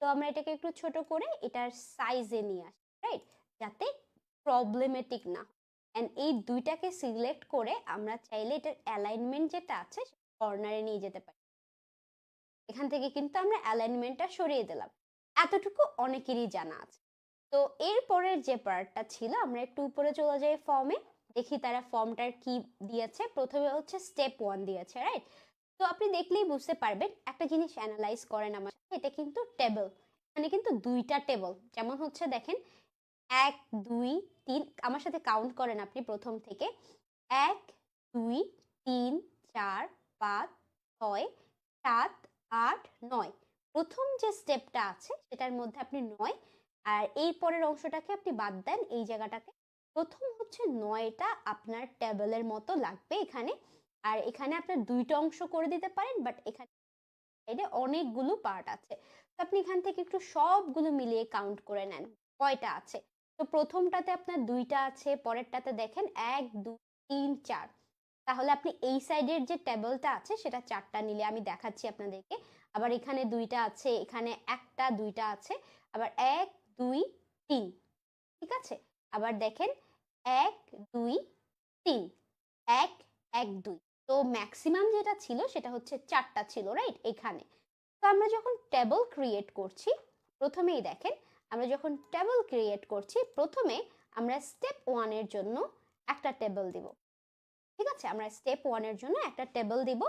S1: তো আমরা এটাকে একটু ছোট করে এটার সাইজে নিয়ে আসি, রাইট? যাতে প্রবলেমেটিক না হয়। অ্যান্ড এই দুইটাকে সিলেক্ট করে আমরা চাইলে এটার অ্যালাইনমেন্ট যেটা আছে কর্নারে নিয়ে যেতে পারি। এখান থেকে কিন্তু আমরা অ্যালাইনমেন্টটা সরিয়ে দিলাম। এতটুকু অনেকেরই জানা আছে। তো এরপরের যে পার্টটা ছিল, আমরা একটু উপরে চলে যাই ফর্মে, দেখি তারা ফর্মটার কি দিয়েছে। প্রথমে হচ্ছে স্টেপ 1 দিয়েছে, রাইট? তো আপনি দেখলেই বুঝতে পারবেন। একটা জিনিস অ্যানালাইজ করেন আমার সাথে, এটা কিন্তু টেবল, এখানে কিন্তু দুইটা টেবল। যেমন হচ্ছে দেখেন 1 2 3, আমার সাথে কাউন্ট করেন আপনি প্রথম থেকে। 1 2 3 4 5 6 7 8 9। প্রথম যে স্টেপটা আছে সেটার মধ্যে আপনি 9, আর এই পরের অংশটাকে আপনি বাদ দেন, এই জায়গাটাকে। প্রথম হচ্ছে 9টা আপনার টেবিলের মতো লাগবে এখানে। আর এখানে আপনার দুইটা অংশ করে দিতে পারেন, বাট এখানে অনেকগুলো পার্ট আছে। তো আপনি এখান থেকে একটু সবগুলো মিলিয়ে কাউন্ট করে নেন কয়টা আছে। তো প্রথমটাতে আপনার দুইটা আছে, পরেরটাতে দেখেন 1 2 3 4। তাহলে আপনি এই সাইডের যে টেবিলটা আছে সেটা 4টা নিলে, আমি দেখাচ্ছি আপনাদেরকে। আবার এখানে দুইটা আছে, এখানে একটা দুইটা আছে, আবার 1 2 3, ঠিক আছে? আবার দেখেন 1 2 3, 1 1 2। তো ম্যাক্সিমাম যেটা ছিল সেটা হচ্ছে 4টা ছিল, রাইট? এখানে তো আমরা যখন টেবল ক্রিয়েট করছি, প্রথমেই দেখেন আমরা যখন টেবল ক্রিয়েট করছি, প্রথমে আমরা স্টেপ 1 এর জন্য একটা টেবল দিব, ঠিক আছে? আমরা স্টেপ 1 এর জন্য একটা টেবল দিব।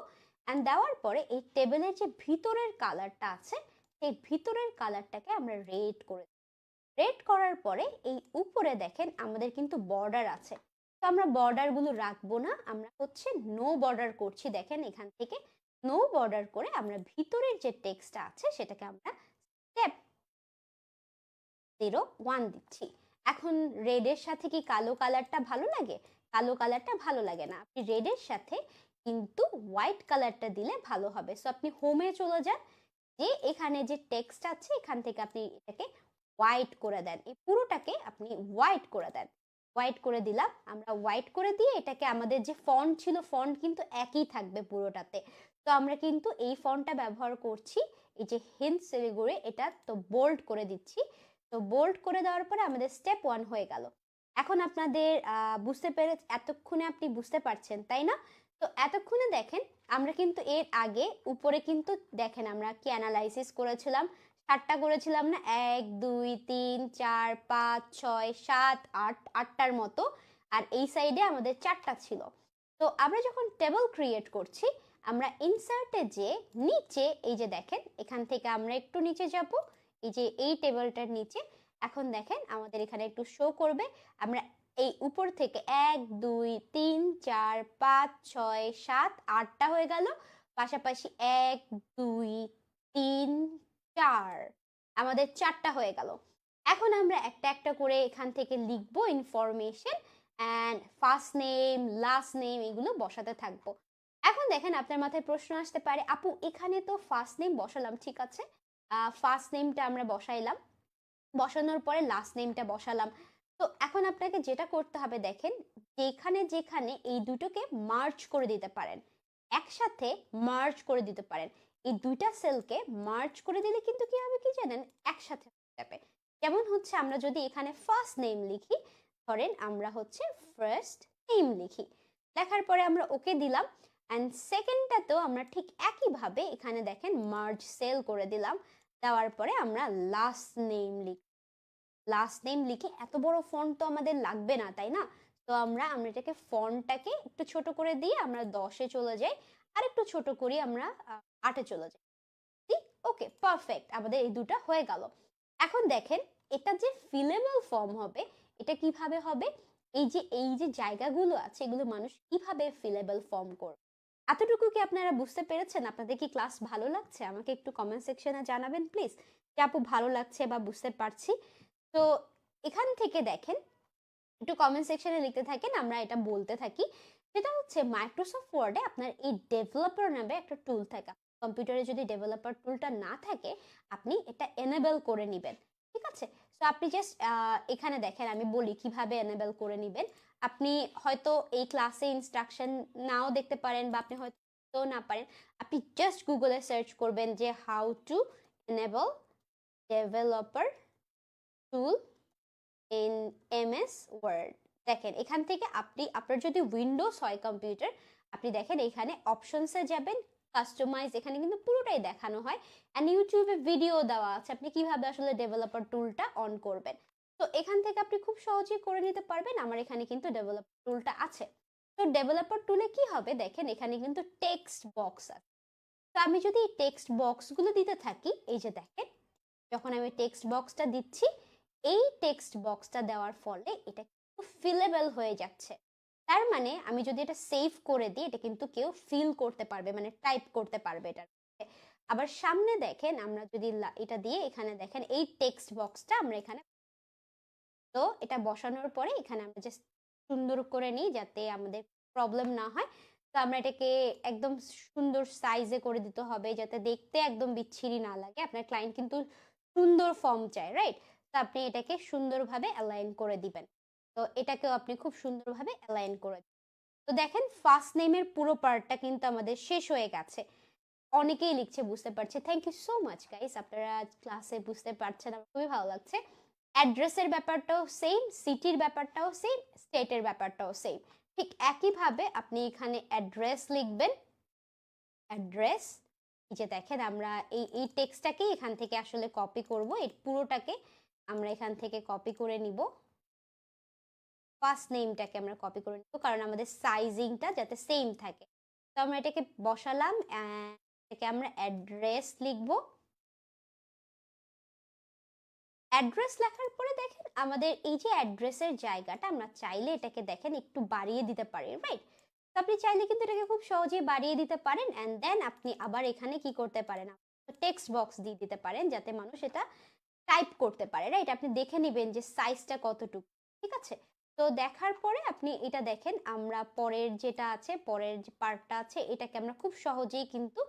S1: এন্ড দেওয়ার পরে এই টেবিলের যে ভিতরের কালারটা আছে সেই ভিতরের কালারটাকে আমরা রেড করে, রেড করার পরে এই উপরে দেখেন আমাদের কিন্তু বর্ডার আছে। তো আমরা বর্ডারগুলো রাখবো না, আমরা হচ্ছে নো বর্ডার করছি। দেখেন এখান থেকে নো বর্ডার করে আমরা ভিতরের যে টেক্সটটা আছে সেটাকে আমরা স্টেপ 01 দিচ্ছি। এখন রেডের সাথে কি কালো কালারটা ভালো লাগে? কালো কালারটা ভালো লাগে না, আপনি রেডের সাথে কিন্তু হোয়াইট কালারটা দিলে ভালো হবে। সো আপনি হোমে চলে যান, যে এখানে যে টেক্সট আছে এখান থেকে আপনি এটাকে হোয়াইট করে দেন, এই পুরোটাকে আপনি হোয়াইট করে দেন। হোয়াইট করে দিলাম, আমরা হোয়াইট করে দিয়ে এটাকে, আমাদের যে ফন্ট ছিল ফন্ট কিন্তু একই থাকবে পুরোটাতে। তো আমরা কিন্তু এই ফন্টটা ব্যবহার করছি, এই যে হিন্ট সিলিগুড়ি, এটা তো বোল্ড করে দিচ্ছি। তো বোল্ড করে দেওয়ার পরে আমাদের স্টেপ 1 হয়ে গেল। এখন আপনাদের বুঝতে পেরে, এতক্ষণে আপনি বুঝতে পারছেন তাই না? তো এতক্ষণে দেখেন আমরা কিন্তু এর আগে উপরে কিন্তু দেখেন আমরা কি অ্যানালাইসিস করেছিলাম, 7টা করেছিলাম না? 1 2 3 4 5 6 7 8, 8টার মতো। আর এই সাইডে আমাদের 4টা ছিল। তো আমরা যখন টেবিল ক্রিয়েট করছি, আমরা ইনসার্টে যে নিচে, এই যে দেখেন এখান থেকে আমরা একটু নিচে যাব, এই যে এই টেবিলটার নিচে। এখন দেখেন আমাদের এখানে একটু শো করবে, আমরা এই উপর থেকে 1 2 3 4 5 6 7 8টা হয়ে গেল, পাশাপাশি 1 2 3 4, আমাদের 4টা হয়ে গেল। এখন আমরা একটা একটা করে এখান থেকে লিখবো information, and first name last name এগুলো বসাতে থাকবো। এখন দেখেন আপনার মাথায় প্রশ্ন আসতে পারে, আপু এখানে তো ফার্স্ট নেম বসালাম, ঠিক আছে, ফার্স্ট নেমটা আমরা বসাইলাম, বসানোর পরে লাস্ট নেমটা বসালাম। তো এখন আপনাকে যেটা করতে হবে দেখেন, যেখানে যেখানে এই দুটোকে মার্জ করে দিতে পারেন, একসাথে মার্জ করে দিতে পারেন। এই দুইটা সেলকে মার্জ করে দিলে কিন্তু কি হবে কি জানেন, একসাথে হয়ে যাবে। যেমন হচ্ছে আমরা যদি এখানে ফার্স্ট নেম লিখি, ধরেন আমরা হচ্ছে ফার্স্ট নেম লিখি, লেখার পরে আমরা ওকে দিলাম, অ্যান্ড সেকেন্ডটাতেও আমরা ঠিক একইভাবে এখানে দেখেন মার্জ সেল করে দিলাম, দেওয়ার পরে আমরা লাস্ট নেম লিখি। এত বড় ফন্ট তো আমাদের লাগবে না, তাই না? তো আমরা এটাকে ফন্টটাকে একটু ছোট করে দিয়ে আমরা 10-এ চলে যাই, আর একটু ছোট করি আমরা 8-এ চলে যাই। ওকে, পারফেক্ট, আমাদের এই দুটো হয়ে গেল। এখন দেখেন এটা যে ফিলেবল ফর্ম হবে, এটা কিভাবে হবে? এই যে জায়গাগুলো আছে, এগুলো মানুষ কিভাবে ফিলেবল ফর্ম করবে। এতটুকু কি আপনারা বুঝতে পেরেছেন? আপনাদের কি ক্লাস ভালো লাগছে? আমাকে একটু কমেন্ট সেকশনে জানাবেন প্লিজ, যে আপু ভালো লাগছে বা বুঝতে পারছি। তো এখান থেকে দেখেন, একটু কমেন্ট সেকশনে লিখতে থাকেন, আমরা এটা বলতে থাকি। সেটা হচ্ছে মাইক্রোসফট ওয়ার্ডে আপনার এই ডেভেলপার নামে একটা টুল থাকে। কম্পিউটারে যদি ডেভেলপার টুলটা না থাকে, আপনি এটা এনেবল করে নেবেন, ঠিক আছে? সো আপনি জাস্ট এখানে দেখেন, আমি বলি কিভাবে এনেবল করে নেবেন। আপনি হয়তো এই ক্লাসে ইনস্ট্রাকশন নাও দেখতে পারেন, বা আপনি হয়তো না পারেন, আপনি জাস্ট গুগলে সার্চ করবেন যে how to enable developer tool in MS Word. দেখেন এখান থেকে আপনার যদি উইন্ডোজ হয় কম্পিউটার, আপনি দেখেন এখানে অপশনসে যাবেন, কাস্টমাইজ, এখানে কিন্তু পুরোটাই দেখানো হয়, এন্ড ইউটিউবে ভিডিও দেওয়া আছে আপনি কিভাবে আসলে ডেভেলপার টুলটা অন করবেন। তো এখান থেকে আপনি খুব সহজেই করে নিতে পারবেন। আমার এখানে কিন্তু ডেভেলপার টুলটা আছে। তো ডেভেলপার টুলে কি হবে দেখেন, এখানে কিন্তু টেক্সট বক্স আছে। তো আমি যদি এই টেক্সট বক্সগুলো দিতে থাকি, এই যে দেখেন, যখন আমি টেক্সট বক্সটা দিচ্ছি, এই টেক্সট বক্সটা দেওয়ার ফলে এটা কিন্তু ফিলেবল হয়ে যাচ্ছে। তার মানে আমি যদি এটা সেভ করে দিই, এটা কিন্তু কেউ ফিল করতে পারবে, মানে টাইপ করতে পারবে এটা। আবার সামনে দেখেন, আমরা যদি এটা দিয়ে এখানে দেখেন এই টেক্সট বক্সটা আমরা এখানে, তো এটা বসানোর পরে এখানে আমরা জাস্ট সুন্দর করে নিই যাতে আমাদের প্রবলেম না হয়। তো আমরা এটাকে একদম সুন্দর সাইজে করে দিতে হবে, যাতে দেখতে একদম বিচ্ছিরি না লাগে। আপনার ক্লায়েন্ট কিন্তু সুন্দর ফর্ম চায়, রাইট? তো আপনি এটাকে সুন্দরভাবে অ্যালাইন করে দিবেন। তো এটাকেও আপনি খুব সুন্দরভাবে অ্যালাইন করে দিবেন। তো দেখেন ফার্স্ট নেমের পুরো পার্টটা কিন্তু আমাদের শেষ হয়ে গেছে। অনেকেই লিখছে, বুঝতে পারছে। Thank you so much guys, আপনারা ক্লাসে বুঝতে পারছেন, আমার খুবই ভালো লাগছে। অ্যাড্রেসের ব্যাপারটাও সেম, সিটির ব্যাপারটাও সেম, স্টেটের ব্যাপারটাও সেম। ঠিক একইভাবে আপনি এখানে অ্যাড্রেস লিখবেন। অ্যাড্রেস, এই যে দেখেন আমরা এই টেক্সটটাকে এখান থেকে আসলে কপি করব, এই পুরোটাকে আমরা এখান থেকে কপি করে নিব। ফার্স্ট নেমটাকে আমরা কপি করে নিব, কারণ আমাদের সাইজিংটা যাতে সেম থাকে। তো আমরা এটাকে বসালাম, এটাকে আমরা অ্যাড্রেস লিখব। অ্যাড্রেস লেখার পরে দেখেন আমাদের এই যে অ্যাড্রেসের জায়গাটা, আমরা চাইলে এটাকে দেখেন একটু বাড়িয়ে দিতে পারি, রাইট? তো আপনি চাইলে কিন্তু এটাকে খুব সহজেই বাড়িয়ে দিতে পারেন, অ্যান্ড দেন আপনি আবার এখানে কি করতে পারেন, টেক্সট বক্স দিয়ে দিতে পারেন যাতে মানুষ এটা টাইপ করতে পারে, রাইট? আপনি দেখে নেবেন যে সাইজটা কতটুকু, ঠিক আছে? তো দেখার পরে আপনি এটা দেখেন, আমরা পরের যেটা আছে, পরের যে পার্টটা আছে, এটাকে আমরা খুব সহজেই কিন্তু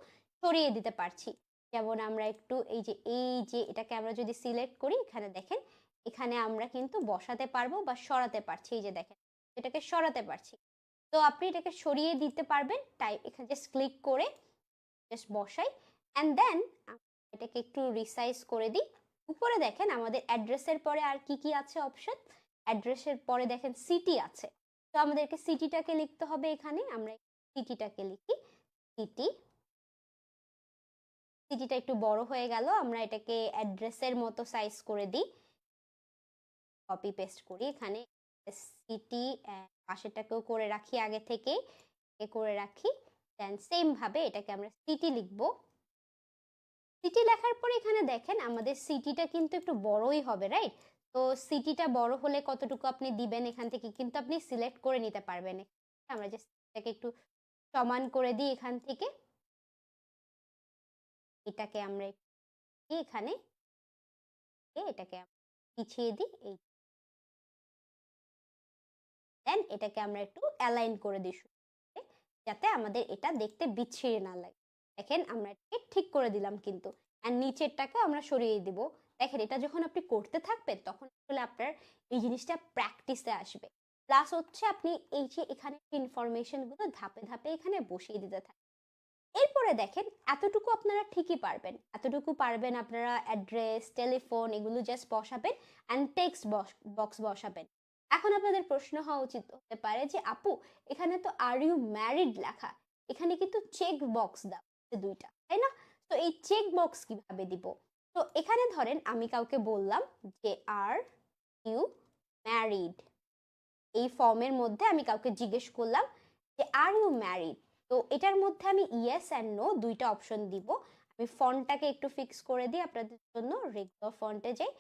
S1: সরিয়ে দিতে পারছি। যেমন আমরা একটু এই যে এটাকে আমরা যদি সিলেক্ট করি, এখানে দেখেন, এখানে আমরা কিন্তু বসাতে পারবো বা সরাতে পারছি। এই যে দেখেন, এটাকে সরাতে পারছি। তো আপনি এটাকে সরিয়ে দিতে পারবেন, তাই এখানে জাস্ট ক্লিক করে জাস্ট বসাই, অ্যান্ড দেন এটাকে একটু রিসাইজ করে দিই। উপরে দেখেন আমাদের অ্যাড্রেসের পরে আর কি কি আছে অপশন। অ্যাড্রেসের পরে দেখেন সিটি আছে, তো আমাদেরকে সিটিটাকে লিখতে হবে। এখানে আমরা সিটিটাকে লিখি, সিটি। সিটিটা একটু বড় হয়ে গেল, আমরা এটাকে অ্যাড্রেসের মতো সাইজ করে দিই, কপি পেস্ট করি এখানে সিটি, পাশেরটাকেও করে রাখি, আগে থেকে করে রাখি। দেন সেম ভাবে এটাকে আমরা সিটি লিখবো। সিটি লেখার পরে এখানে দেখেন আমাদের সিটিটা কিন্তু একটু বড়ই হবে, রাইট? তো সিটিটা বড় হলে কতটুকু আপনি দিবেন এখান থেকে কিন্তু আপনি সিলেক্ট করে নিতে পারবেন। আমরা জাস্ট এটাকে একটু সমান করে দিই এখান থেকে, এটাকে আমরা এখানে এটাকে পিছিয়ে দিই, এই দেন এটাকে আমরা একটু অ্যালাইন করে দিই যাতে আমাদের এটা দেখতে বিচ্ছিরি না লাগে। দেখেন আমরা এটাকে ঠিক করে দিলাম কিন্তু, আর নিচেরটাকে আমরা সরিয়ে দিব। দেখেন এটা যখন আপনি করতে থাকবেন তখন আসলে আপনার এই জিনিসটা প্র্যাকটিসে আসবে। প্লাস হচ্ছে আপনি এই যে এখানে ইনফরমেশন গুলো ধাপে ধাপে এখানে বসিয়ে দিতে থাকবেন। এরপরে দেখেন এতটুকু আপনারা ঠিকই পারবেন, এতটুকু পারবেন। আপনারা অ্যাড্রেস, টেলিফোন এগুলো জাস্ট বসাবেন অ্যান্ড টেক্সট বক্স বসাবেন। এখন আপনাদের প্রশ্ন হওয়া উচিত হতে পারে যে আপু এখানে তো আর ইউ ম্যারিড লেখা, এখানে কিন্তু চেক বক্স দাও দুইটা, তাই না? তো এই চেক বক্স কিভাবে দিব? তো এখানে ধরেন আমি কাউকে বললাম যে আর ইউ ম্যারিড, এই ফর্মের মধ্যে আমি কাউকে জিজ্ঞেস করলাম যে আর ইউ ম্যারিড। তো এটার মধ্যে আমি ইয়েস অ্যান্ড নো দুইটা অপশন দিব। আমি ফন্টটাকে একটু ফিক্স করে দিই আপনাদের জন্য, রেগুলার ফন্টে যাই,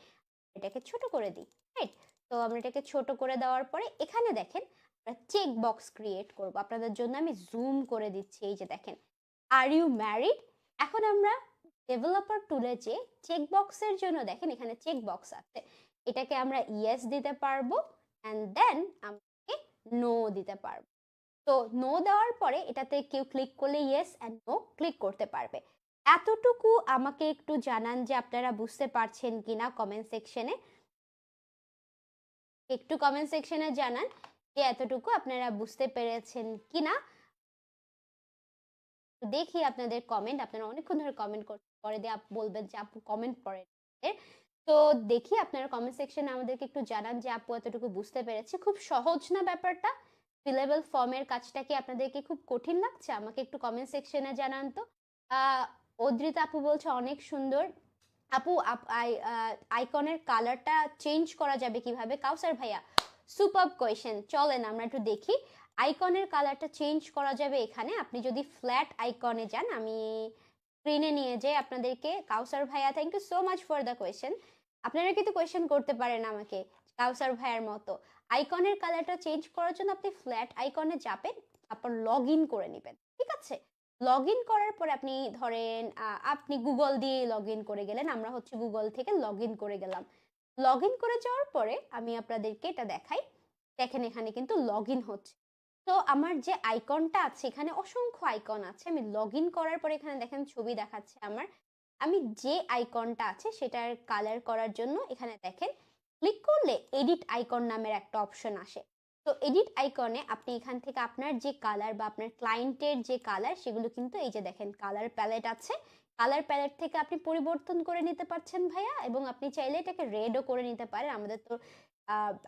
S1: এটাকে ছোট করে দিই, রাইট? তো আমরা এটাকে ছোট করে দেওয়ার পরে এখানে দেখেন আমরা চেক বক্স ক্রিয়েট করব। আপনাদের জন্য আমি জুম করে দিচ্ছি, এই যে দেখেন আর ইউ ম্যারিড। এখন আমরা ডেভেলপার টুলে যে চেক বক্সের জন্য দেখেন এখানে চেক বক্স আছে, এটাকে আমরা ইয়েস দিতে পারবো অ্যান্ড দেন আমাকে নো দিতে পারবো। তো নো দেওয়ার পরে এটাতে কেউ ক্লিক করলে ইয়েস অ্যান্ড নো ক্লিক করতে পারবে। এতটুকু আমাকে একটু জানান যে আপনারা বুঝতে পারছেন কিনা কমেন্ট সেকশনে, একটু কমেন্ট সেকশনে জানান যে এতটুকু আপনারা বুঝতে পেরেছেন কিনা। দেখি আপনাদের কমেন্ট, আপনারা অনেকক্ষণ ধরে কমেন্ট করে দিয়ে বলবেন যে আপু কমেন্ট পড়েন। তো দেখি আপনারা কমেন্ট সেকশনে আমাদেরকে একটু জানান যে আপু এতটুকু বুঝতে পেরেছি। খুব সহজ না ব্যাপারটা? ফিলেবল ফর্মের কাজটা কি আপনাদেরকে খুব কঠিন লাগছে? আমাকে একটু কমেন্ট সেকশনে জানান তো। অদ্রিত আপু বলছে অনেক সুন্দর। আপু আইকনের কালারটা চেঞ্জ করা যাবে কিভাবে? কাউসার ভাইয়া সুপার কোয়েশ্চেন, চলেন আমরা একটু দেখি। আইকনের কালারটা চেঞ্জ করা যাবে এখানে, আপনি যদি ফ্ল্যাট আইকনে যান, আমি স্ক্রিনে নিয়ে যাই আপনাদেরকে। কাউসার ভাইয়া thank you so much for the question. আপনারা কিন্তু কোয়েশ্চেন করতে পারেন আমাকে কাউসার ভাইয়ার মতো। আইকনের কালারটা চেঞ্জ করার জন্য আপনি ফ্ল্যাট আইকনে যাবেন, তারপর লগ ইন করে নেবেন, ঠিক আছে? লগ ইন করার পরে আপনি ধরেন আপনি গুগল দিয়ে লগ ইন করে গেলেন, আমরা হচ্ছে গুগল থেকে লগ ইন করে গেলাম। লগ ইন করে যাওয়ার পরে আমি আপনাদেরকে এটা দেখাই, দেখেন এখানে কিন্তু লগ ইন হচ্ছে। তো আমার যে আইকনটা আছে, এখানে অসংখ্য আইকন আছে। আমি লগ ইন করার পরে এখানে দেখেন ছবি দেখাচ্ছে আমার। আমি যে আইকনটা আছে সেটার কালার করার জন্য এখানে দেখেন ক্লিক করলে এডিট আইকন নামের একটা অপশন আসে। তো এডিট আইকনে আপনি এখান থেকে আপনার যে কালার বা আপনার ক্লায়েন্টের যে কালার সেগুলো কিন্তু এই যে দেখেন কালার প্যালেট আছে, কালার প্যালেট থেকে আপনি পরিবর্তন করে নিতে পারছেন ভাইয়া, এবং আপনি চাইলে এটাকে রেডও করে নিতে পারেন। আমাদের তো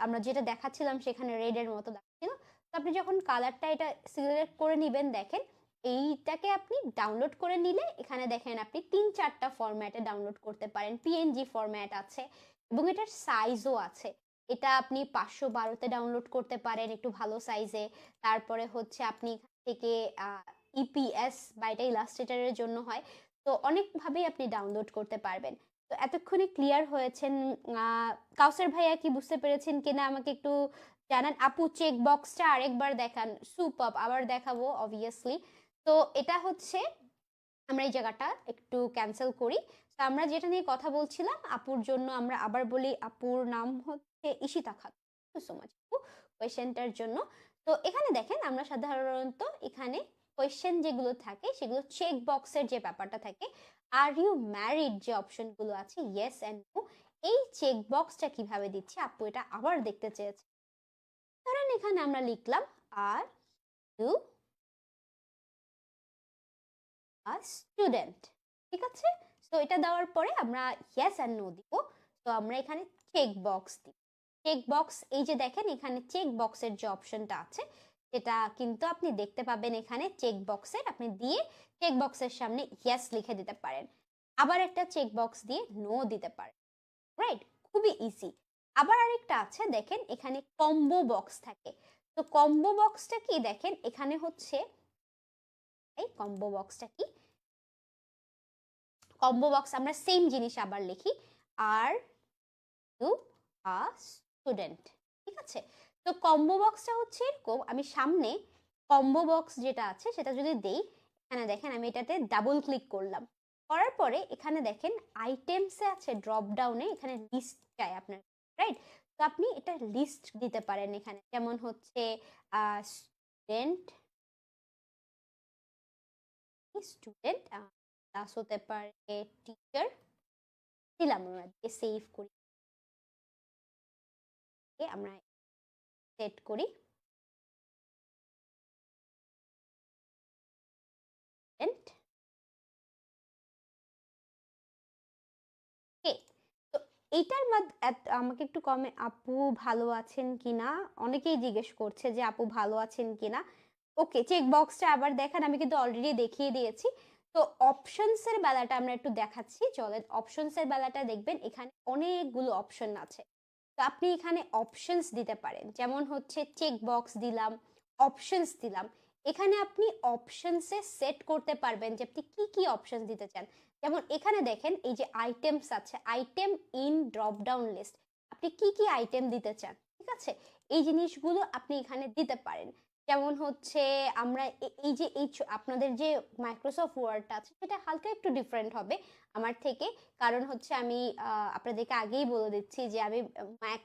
S1: আমরা যেটা দেখাচ্ছিলাম সেখানে রেডের মতো দেখাচ্ছিল। তো আপনি যখন কালারটা এটা সিলেক্ট করে নেবেন, দেখেন এইটাকে আপনি ডাউনলোড করে নিলে এখানে দেখেন আপনি 3-4টা ফরম্যাটে ডাউনলোড করতে পারেন। পিএনজি ফরম্যাট আছে এবং এটার সাইজও আছে। এটা আপনি 512তে ডাউনলোড করতে পারেন একটু ভালো সাইজে। তারপরে হচ্ছে আপনি এখান থেকে ইপিএস বা এটা ইলাস্ট্রেটরের জন্য হয়, তো অনেকভাবেই আপনি ডাউনলোড করতে পারবেন। তো এতক্ষণে ক্লিয়ার হয়েছেন? কাউসার ভাইয়া কি বুঝতে পেরেছেন কিনা আমাকে একটু জানান। আপু চেক বক্সটা আরেকবার দেখান। সুপার, আবার দেখাবো অবভিয়াসলি। তো এটা হচ্ছে আমরা এই জায়গাটা একটু ক্যান্সেল করি। তো আমরা যেটা নিয়ে কথা বলছিলাম আপুর জন্য, আমরা আবার বলি আপুর নাম হচ্ছে Ishita Khatun. Thank you so much আপু কোয়েশ্চেনটার জন্য। তো এখানে দেখেন আমরা সাধারণত এখানে কোয়েশ্চেন যেগুলো থাকে সেগুলো চেক বক্সের যে ব্যাপারটা থাকে, আর ইউ ম্যারিড যে অপশনগুলো আছে ইয়েস অ্যান্ড নো, এই চেক বক্সটা কিভাবে দিচ্ছি আপু এটা আবার দেখতে চেয়েছে। ধরেন এখানে আমরা লিখলাম আর ইউ আ স্টুডেন্ট, ঠিক আছে? তো এটা দেওয়ার পরে আমরা ইয়েস অ্যান্ড নো দিব। তো আমরা এখানে চেক বক্স দিই। চেক বক্স এই যে দেখেন এখানে চেক বক্সের যে অপশনটা আছে সেটা কিন্তু আপনি দেখতে পাবেন এখানে চেক বক্সের, আপনি দিয়ে চেক বক্সের সামনে ইয়েস লিখে দিতে পারেন। আবার একটা চেক বক্স দিয়ে নো দিতে পারেন, রাইট? খুবই ইজি। আবার আরেকটা আছে দেখেন এখানে কম্বো বক্স থাকে। তো কম্বো বক্সটা কি দেখেন এখানে হচ্ছে, এই কম্বো বক্সটা কি? কম্বো বক্স আমরা সেম জিনিস আবার লিখি আর ইউ আ স্টুডেন্ট, ঠিক আছে? তো কম্বো বক্সটা হচ্ছে এরকম, আমি সামনে কম্বো বক্স যেটা আছে সেটা যদি দেই, এখানে দেখেন আমি এটাতে ডাবল ক্লিক করলাম, করার পরে এখানে দেখেন আইটেমসে আছে ড্রপ ডাউনে এখানে লিস্ট চাই আপনার, রাইট? তো আপনি এটা লিস্ট দিতে পারেন এখানে, যেমন হচ্ছে স্টুডেন্ট, স্টুডেন্ট প্লাস হতে পারে টিচার, দিলাম আমরা দিয়ে সেভ করি, আমরা সেট করি এইটার আমাকে একটু আপু ভালো আছেন কিনা অনেকেই জিজ্ঞেস করছে যে আপু ভালো আছেন কিনা। ওকে, চেক বক্সটা আবার দেখান, আমি কিন্তু অলরেডি দেখিয়ে দিয়েছি। তো অপশনসের বেলাটা আমরা একটু দেখাচ্ছি, চলেন অপশনসের বেলাটা দেখবেন এখানে অনেকগুলো অপশন আছে। তো আপনি এখানে অপশনস দিতে পারেন, যেমন হচ্ছে চেক বক্স দিলাম, অপশনস দিলাম। এখানে আপনি অপশনসে সেট করতে পারবেন যে আপনি কি কি অপশনস দিতে চান। যেমন এখানে দেখেন এই যে আইটেমস আছে, item in drop down list, আপনি কি কি আইটেম দিতে চান, ঠিক আছে, এই জিনিসগুলো আপনি এখানে দিতে পারেন। যেমন হচ্ছে আমরা এই যে আপনাদের যে মাইক্রোসফট ওয়ার্ডটা আছে সেটা হালকা একটু ডিফারেন্ট হবে আমার থেকে, কারণ হচ্ছে আমি আপনাদেরকে আগেই বলে দিচ্ছি যে আমি ম্যাক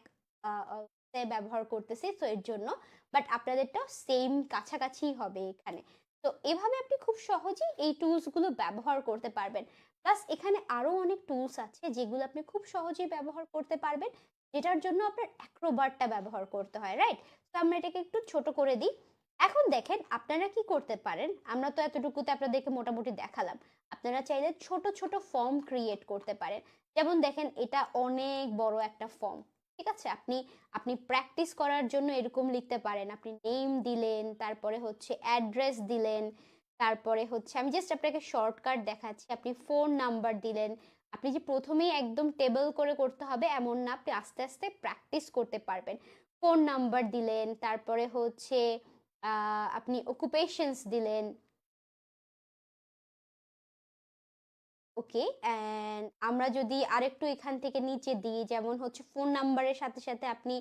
S1: ব্যবহার করতেছি, তো এর জন্য। বাট আপনাদেরটাও সেম কাছাকাছি হবে এখানে। তো এভাবে আপনি খুব সহজেই এই টুলসগুলো ব্যবহার করতে পারবেন। প্লাস এখানে আরো অনেক টুলস আছে যেগুলো আপনি খুব সহজেই ব্যবহার করতে পারবেন, যেটার জন্য আপনার অ্যাক্রোবাটটা ব্যবহার করতে হয়, রাইট? তো আমরা এটাকে একটু ছোট করে দিই। এখন দেখেন আপনারা কি করতে পারেন, আমরা তো এতটুকুতে আপনাদেরকে মোটামুটি দেখালাম। আপনারা চাইলে ছোট ছোট ফর্ম ক্রিয়েট করতে পারেন। যেমন দেখেন এটা অনেক বড় একটা ফর্ম, ঠিক আছে, আপনি আপনি প্র্যাকটিস করার জন্য এরকম লিখতে পারেন। আপনি নেম দিলেন, তারপরে হচ্ছে অ্যাড্রেস দিলেন, তারপরে হচ্ছে আমি জাস্ট আপনাকে শর্টকাট দেখাচ্ছি, আপনি ফোন নাম্বার দিলেন। আপনি যে প্রথমেই একদম টেবল করে করতে হবে এমন না, আপনি আস্তে আস্তে প্র্যাকটিস করতে পারবেন। ফোন নাম্বার দিলেন, তারপরে হচ্ছে আপনি অকুপেশনস দিলেন। ওকে, অ্যান্ড আমরা যদি আরেকটু এখান থেকে নিচে দিই, যেমন হচ্ছে ফোন নাম্বারের সাথে সাথে আপনি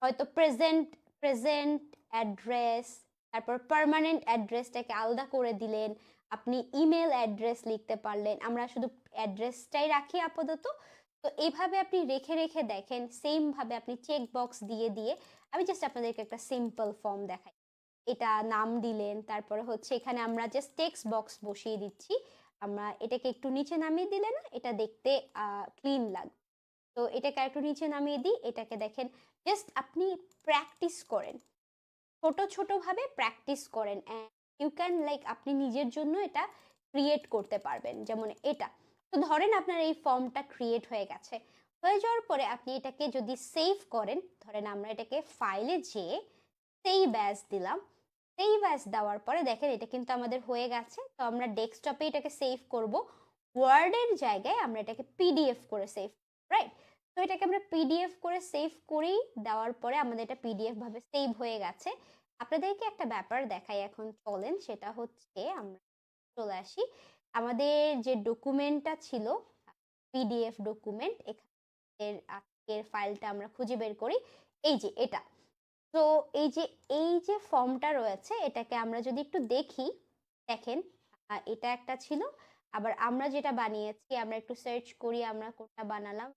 S1: হয়তো প্রেজেন্ট প্রেজেন্ট অ্যাড্রেস, তারপর পার্মানেন্ট অ্যাড্রেসটাকে আলাদা করে দিলেন। আপনি ইমেল অ্যাড্রেস লিখতে পারলেন, আমরা শুধু অ্যাড্রেসটাই রাখি আপাতত। তো এইভাবে আপনি রেখে রেখে দেখেন, সেম ভাবে আপনি চেক বক্স দিয়ে দিয়ে, আমি জাস্ট আপনাদেরকে একটা সিম্পল ফর্ম দেখাই। এটা নাম দিলেন, তারপরে হচ্ছে এখানে আমরা জাস্ট টেক্সট বক্স বসিয়ে দিচ্ছি। আমরা এটাকে একটু নিচে নামিয়ে দিলে না এটা দেখতে ক্লিন লাগবে। তো এটাকে একটু নিচে নামিয়ে দিই, এটাকে দেখেন জাস্ট আপনি প্র্যাকটিস করেন, ছোট ছোট ভাবে প্র্যাকটিস করেন, ইউ ক্যান লাইক আপনি নিজের জন্য এটা ক্রিয়েট করতে পারবেন। যেমন এটা, তো ধরেন আপনার এই ফর্মটা ক্রিয়েট হয়ে গেছে, হয়ে যাওয়ার পরে আপনি এটাকে যদি সেভ করেন, ধরেন আমরা এটাকে ফাইলে যেয়ে সেভ অ্যাজ দিলাম। সেভ অ্যাজ দেওয়ার পরে দেখেন এটা কিন্তু আমাদের হয়ে গেছে। তো আমরা ডেস্কটপে এটাকে সেভ করব, ওয়ার্ডের জায়গায় আমরা এটাকে পিডিএফ করে সেভ, রাইট? তো এটাকে আমরা পিডিএফ করে সেভ করি, দেওয়ার পরে আমাদের এটা পিডিএফ ভাবে সেভ হয়ে গেছে। আপনাদেরকে একটা ব্যাপার দেখাই এখন, চলেন, সেটা হচ্ছে আমরা চলে আসি আমাদের যে ডকুমেন্টটা ছিল, পিডিএফ ডকুমেন্ট, এখানে আজকের ফাইলটা আমরা খুঁজে বের করি, এই যে এটা। তো এই যে ফর্মটা রয়েছে এটাকে আমরা যদি একটু দেখি, দেখেন এটা একটা ছিল। আবার আমরা যেটা বানিয়েছি, আমরা একটু সার্চ করি আমরা কোনটা বানালাম,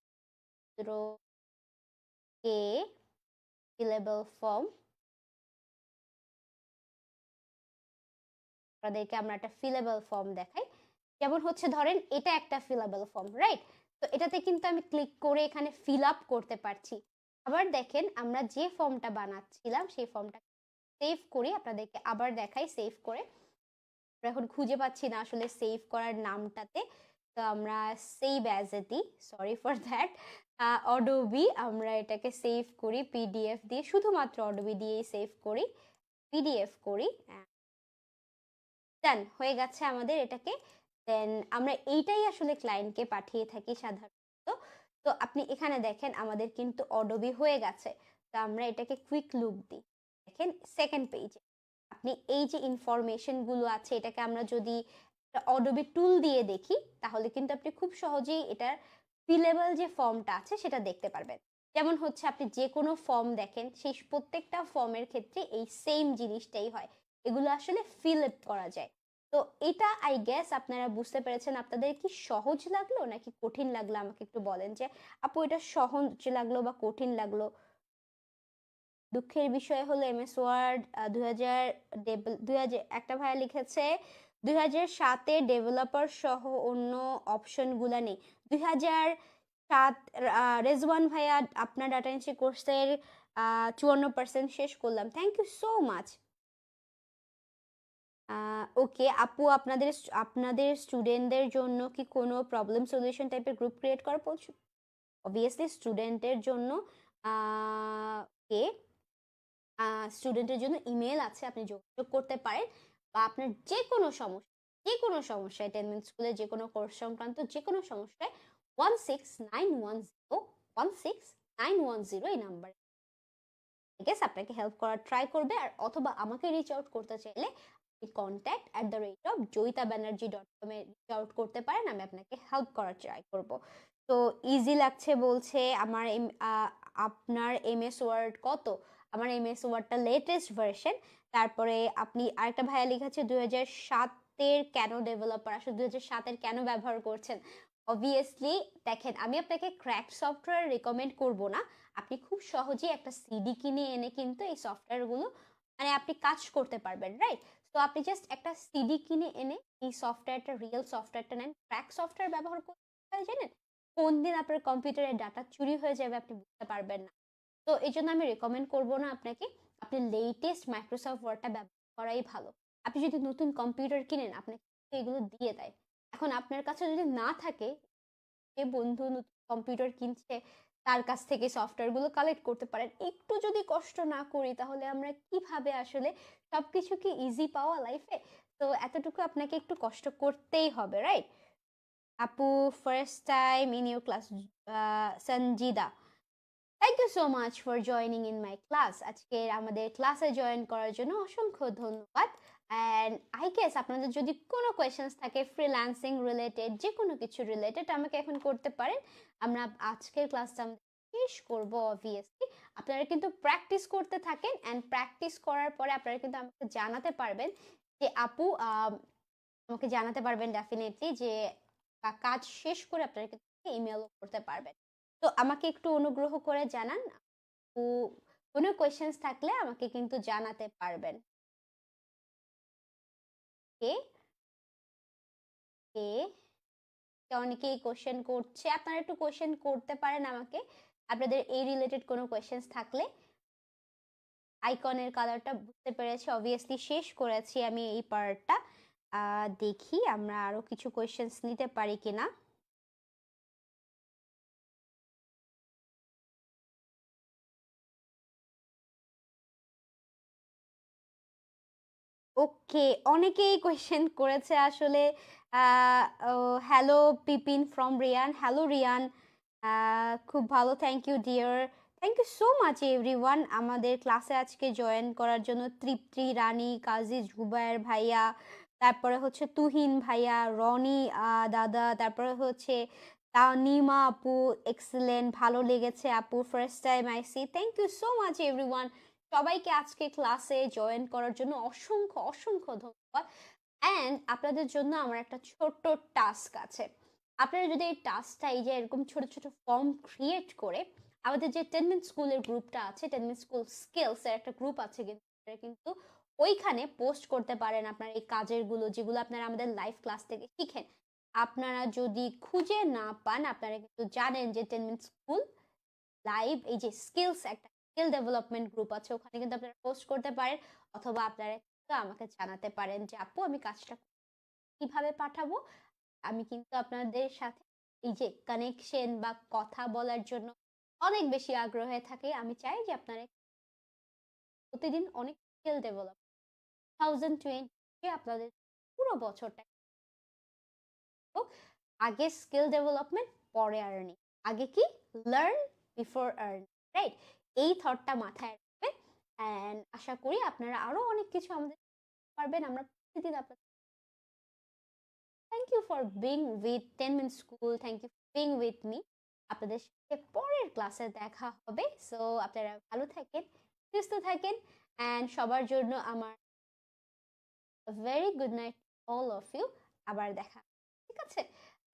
S1: কে ফিলেবল ফর্ম। আপনাদেরকে আমরা একটা ফিলেবল ফর্ম দেখাই। যেমন হচ্ছে ধরেন এটা একটা ফিলেবল ফর্ম, রাইট? তো এটাতে কিন্তু আমি ক্লিক করে এখানে ফিল আপ করতে পারছি। আবার দেখেন আমরা যে ফর্মটা বানাচ্ছিলাম সেই ফর্মটা সেভ করি, আপনাদেরকে আবার দেখাই সেভ করে। এখন খুঁজে পাচ্ছি না আসলে সেভ করার নামটাতে, তো আমরা সেভ অ্যাজ এ দিই, সরি ফর দ্যাট। অডোবি আমরা এটাকে সেভ করি পিডিএফ দিয়ে, শুধুমাত্র অডোবি দিয়েই সেভ করি, পিডিএফ করি, ডান হয়ে গেছে আমাদের এটাকে। দেন আমরা এইটাই আসলে ক্লায়েন্টকে পাঠিয়ে থাকি সাধারণত। তো আপনি এখানে দেখেন আমাদের কিন্তু অডোবি হয়ে গেছে। তো আমরা এটাকে কুইক লুক দিই, দেখেন সেকেন্ড পেজে আপনি এই যে ইনফরমেশন গুলো আছে এটাকে আমরা যদি অডোবি টুল দিয়ে দেখি, তাহলে কিন্তু আপনি খুব সহজেই এটার ফিলেবল যে ফর্মটা আছে সেটা দেখতে পারবেন। যেমন হচ্ছে আপনি যে কোনো ফর্ম দেখেন, সেই প্রত্যেকটা ফর্মের ক্ষেত্রে এই সেম জিনিসটাই হয়, এগুলো আসলে ফিল আপ করা যায়। তো এটা আই গেস আপনারা বুঝতে পেরেছেন। আপনাদের কি সহজ লাগলো নাকি কঠিন লাগলো আমাকে একটু বলেন, যে আপু এটা সহজ লাগলো বা কঠিন লাগলো। দুঃখের বিষয় হলো এমএস ওয়ার্ড 2000 একটা ভাইয়া লিখেছে 2007-এ ডেভেলপার সহ অন্য অপশনগুলো নেই। 2007 রেজওয়ান ভাইয়া আপনার ডাটা এন্ট্রি কোর্সের 54% শেষ করলাম, থ্যাংক ইউ সো মাচ। ওকে আপু, আপনাদের আপনাদের স্টুডেন্টদের জন্য কি কোনো প্রবলেম সলিউশন টাইপের গ্রুপ ক্রিয়েট করা অবভিয়াসলি স্টুডেন্টের জন্য আহ, কে স্টুডেন্টের জন্য ইমেল আছে, আপনি যোগাযোগ করতে পারেন, বা আপনার যে কোনো সমস্যায় 10 মিনিট স্কুলে যে কোনো কোর্স সংক্রান্ত যে কোনো সমস্যায় 16910 এই নাম্বারে গেস আপনাকে হেল্প করার ট্রাই করবে। আর অথবা আমাকে রিচ আউট করতে চাইলে আপনি contact@joyitabanerjee.com এ রিচ আউট করতে পারেন, আমি আপনাকে হেল্প করার ট্রাই করব। তো ইজি লাগছে বলছে আমার আপনার এমএস ওয়ার্ড কত? আমার এমএস ওয়ার্ডটা লেটেস্ট ভার্সন। তারপরে আপনি আরেকটা ভাইয়া লিখেছে 2007-এর কেন ডেভেলপার, আসলে 2007-এর কেন ব্যবহার করছেন? অবভিয়াসলি দেখেন, আমি আপনাকে ক্র্যাক সফটওয়্যার রেকমেন্ড করব না। আপনি খুব সহজেই একটা সিডি কিনে এনে কিন্তু এই সফটওয়্যারগুলো মানে আপনি কাজ করতে পারবেন, রাইট? তো আপনি জাস্ট একটা সিডি কিনে এনে এই সফটওয়্যারটা, রিয়েল সফটওয়্যারটা নেন। ক্র্যাক সফটওয়্যার ব্যবহার করতে জানেন, কোন দিন আপনার কম্পিউটারের ডাটা চুরি হয়ে যাবে আপনি বুঝতে পারবেন না। তো এই জন্য আমি রেকমেন্ড করব না আপনাকে। আপনি লেটেস্ট মাইক্রোসফট ওয়ার্ডটা ব্যবহার করাই ভালো। আপনি যদি নতুন কম্পিউটার কিনেন আপনাকে এগুলো দিয়ে দেয়। এখন আপনার কাছে যদি না থাকে, যে বন্ধু নতুন কম্পিউটার কিনছে তার কাছ থেকে সফটওয়্যারগুলো কালেক্ট করতে পারেন। একটু যদি কষ্ট না করি তাহলে আমরা কিভাবে আসলে সবকিছু কি ইজি পাওয়া লাইফে? তো এতটুকু আপনাকে একটু কষ্ট করতেই হবে, রাইট? আপু, first time in your class, Sanjida, thank you so much for joining in my class. আজকের আমাদের ক্লাসে জয়েন করার জন্য অসংখ্য ধন্যবাদ। অ্যান্ড আই গেস আপনাদের যদি কোনো কোয়েশ্চেন্স থাকে ফ্রিল্যান্সিং রিলেটেড, যে কোনো কিছু রিলেটেড, আমাকে এখন করতে পারেন। আমরা আজকের ক্লাসটা শেষ করব অবভিয়াসলি। আপনারা কিন্তু প্র্যাকটিস করতে থাকেন, অ্যান্ড প্র্যাকটিস করার পরে আপনারা কিন্তু আমাকে জানাতে পারবেন যে আপু, আমাকে জানাতে পারবেন ডেফিনেটলি যে কাজ শেষ করে আপনারা কিন্তু ইমেলও করতে পারবেন। তো আমাকে একটু অনুগ্রহ করে জানান, কোনো কোয়েশ্চেন্স থাকলে আমাকে কিন্তু জানাতে পারবেন। কে কে অনেকেই কোশ্চেন করছে, আপনারা একটু কোশ্চেন করতে পারেন আমাকে আপনাদের এই রিলেটেড কোনো কোয়েশ্চেন্স থাকলে। আইকনের কালারটা বুঝতে পেরেছি, অবভিয়াসলি শেষ করেছি আমি এই পার্টটা। দেখি আমরা আরো কিছু কোয়েশ্চেন্স নিতে পারি কিনা। ওকে, অনেকেই কোয়েশ্চেন করেছে আসলে। হ্যালো পিপিন ফ্রম রিয়ান, হ্যালো রিয়ান, খুব ভালো, thank you dear, thank you so much everyone আমাদের ক্লাসে আজকে জয়েন করার জন্য। তৃপ্তি, রানী, কাজী জুবায়ের ভাইয়া, তারপরে হচ্ছে তুহিন ভাইয়া, রনি দাদা, তারপরে হচ্ছে তানিমা আপু, এক্সেলেন্ট, ভালো লেগেছে আপু, ফার্স্ট টাইম আইসি, thank you so much everyone. সবাইকে আজকে ক্লাসে জয়েন করার জন্য অসংখ্য অসংখ্য ধন্যবাদ। অ্যান্ড আপনাদের জন্য আমার একটা ছোট্ট টাস্ক আছে। আপনারা যদি এই টাস্কটা, এই যে এরকম ছোট ছোট ফর্ম ক্রিয়েট করে আমাদের যে 10 মিনিট স্কুলের গ্রুপটা আছে, 10 মিনিট স্কুল স্কিলস এর একটা গ্রুপ আছে কিন্তু ওইখানে পোস্ট করতে পারেন আপনার এই কাজেরগুলো, যেগুলো আপনারা আমাদের লাইভ ক্লাস থেকে শিখেন। আপনারা যদি খুঁজে না পান, আপনারা কিন্তু জানেন যে 10 মিনিট স্কুল লাইভ এই যে স্কিলস একটা স্কিল ডেভেলপমেন্ট গ্রুপ আছে, ওখানে কিন্তু আপনারা পোস্ট করতে পারেন, অথবা আপনারা আমাকে জানাতে পারেন যে আপু আমি কাজটা কিভাবে পাঠাবো। আমি কিন্তু আপনাদের সাথে এই যে কানেকশন বা কথা বলার জন্য অনেক বেশি আগ্রহে থাকি। আমি চাই যে আপনারা প্রতিদিন অনেক স্কিল ডেভেলপ 2020 আপনাদের পুরো বছরটা আগে স্কিল ডেভেলপমেন্ট, পরে আর্নিং। আগে কি লার্ন বিফোর আর্ন, রাইট? এই থটটা মাথায় রাখবেন। অ্যান্ড আশা করি আপনারা আরো অনেক কিছু আমাদের পারবেন। আমরা প্রতিদিন আপনাদের thank you for being with 10 minute school, thank you for being with me. আপনাদের সাথে পরের ক্লাসে দেখা হবে। সো আপনারা ভালো থাকেন, সুস্থ থাকেন, অ্যান্ড সবার জন্য আমার very good night all of you. আবার দেখা, ঠিক আছে?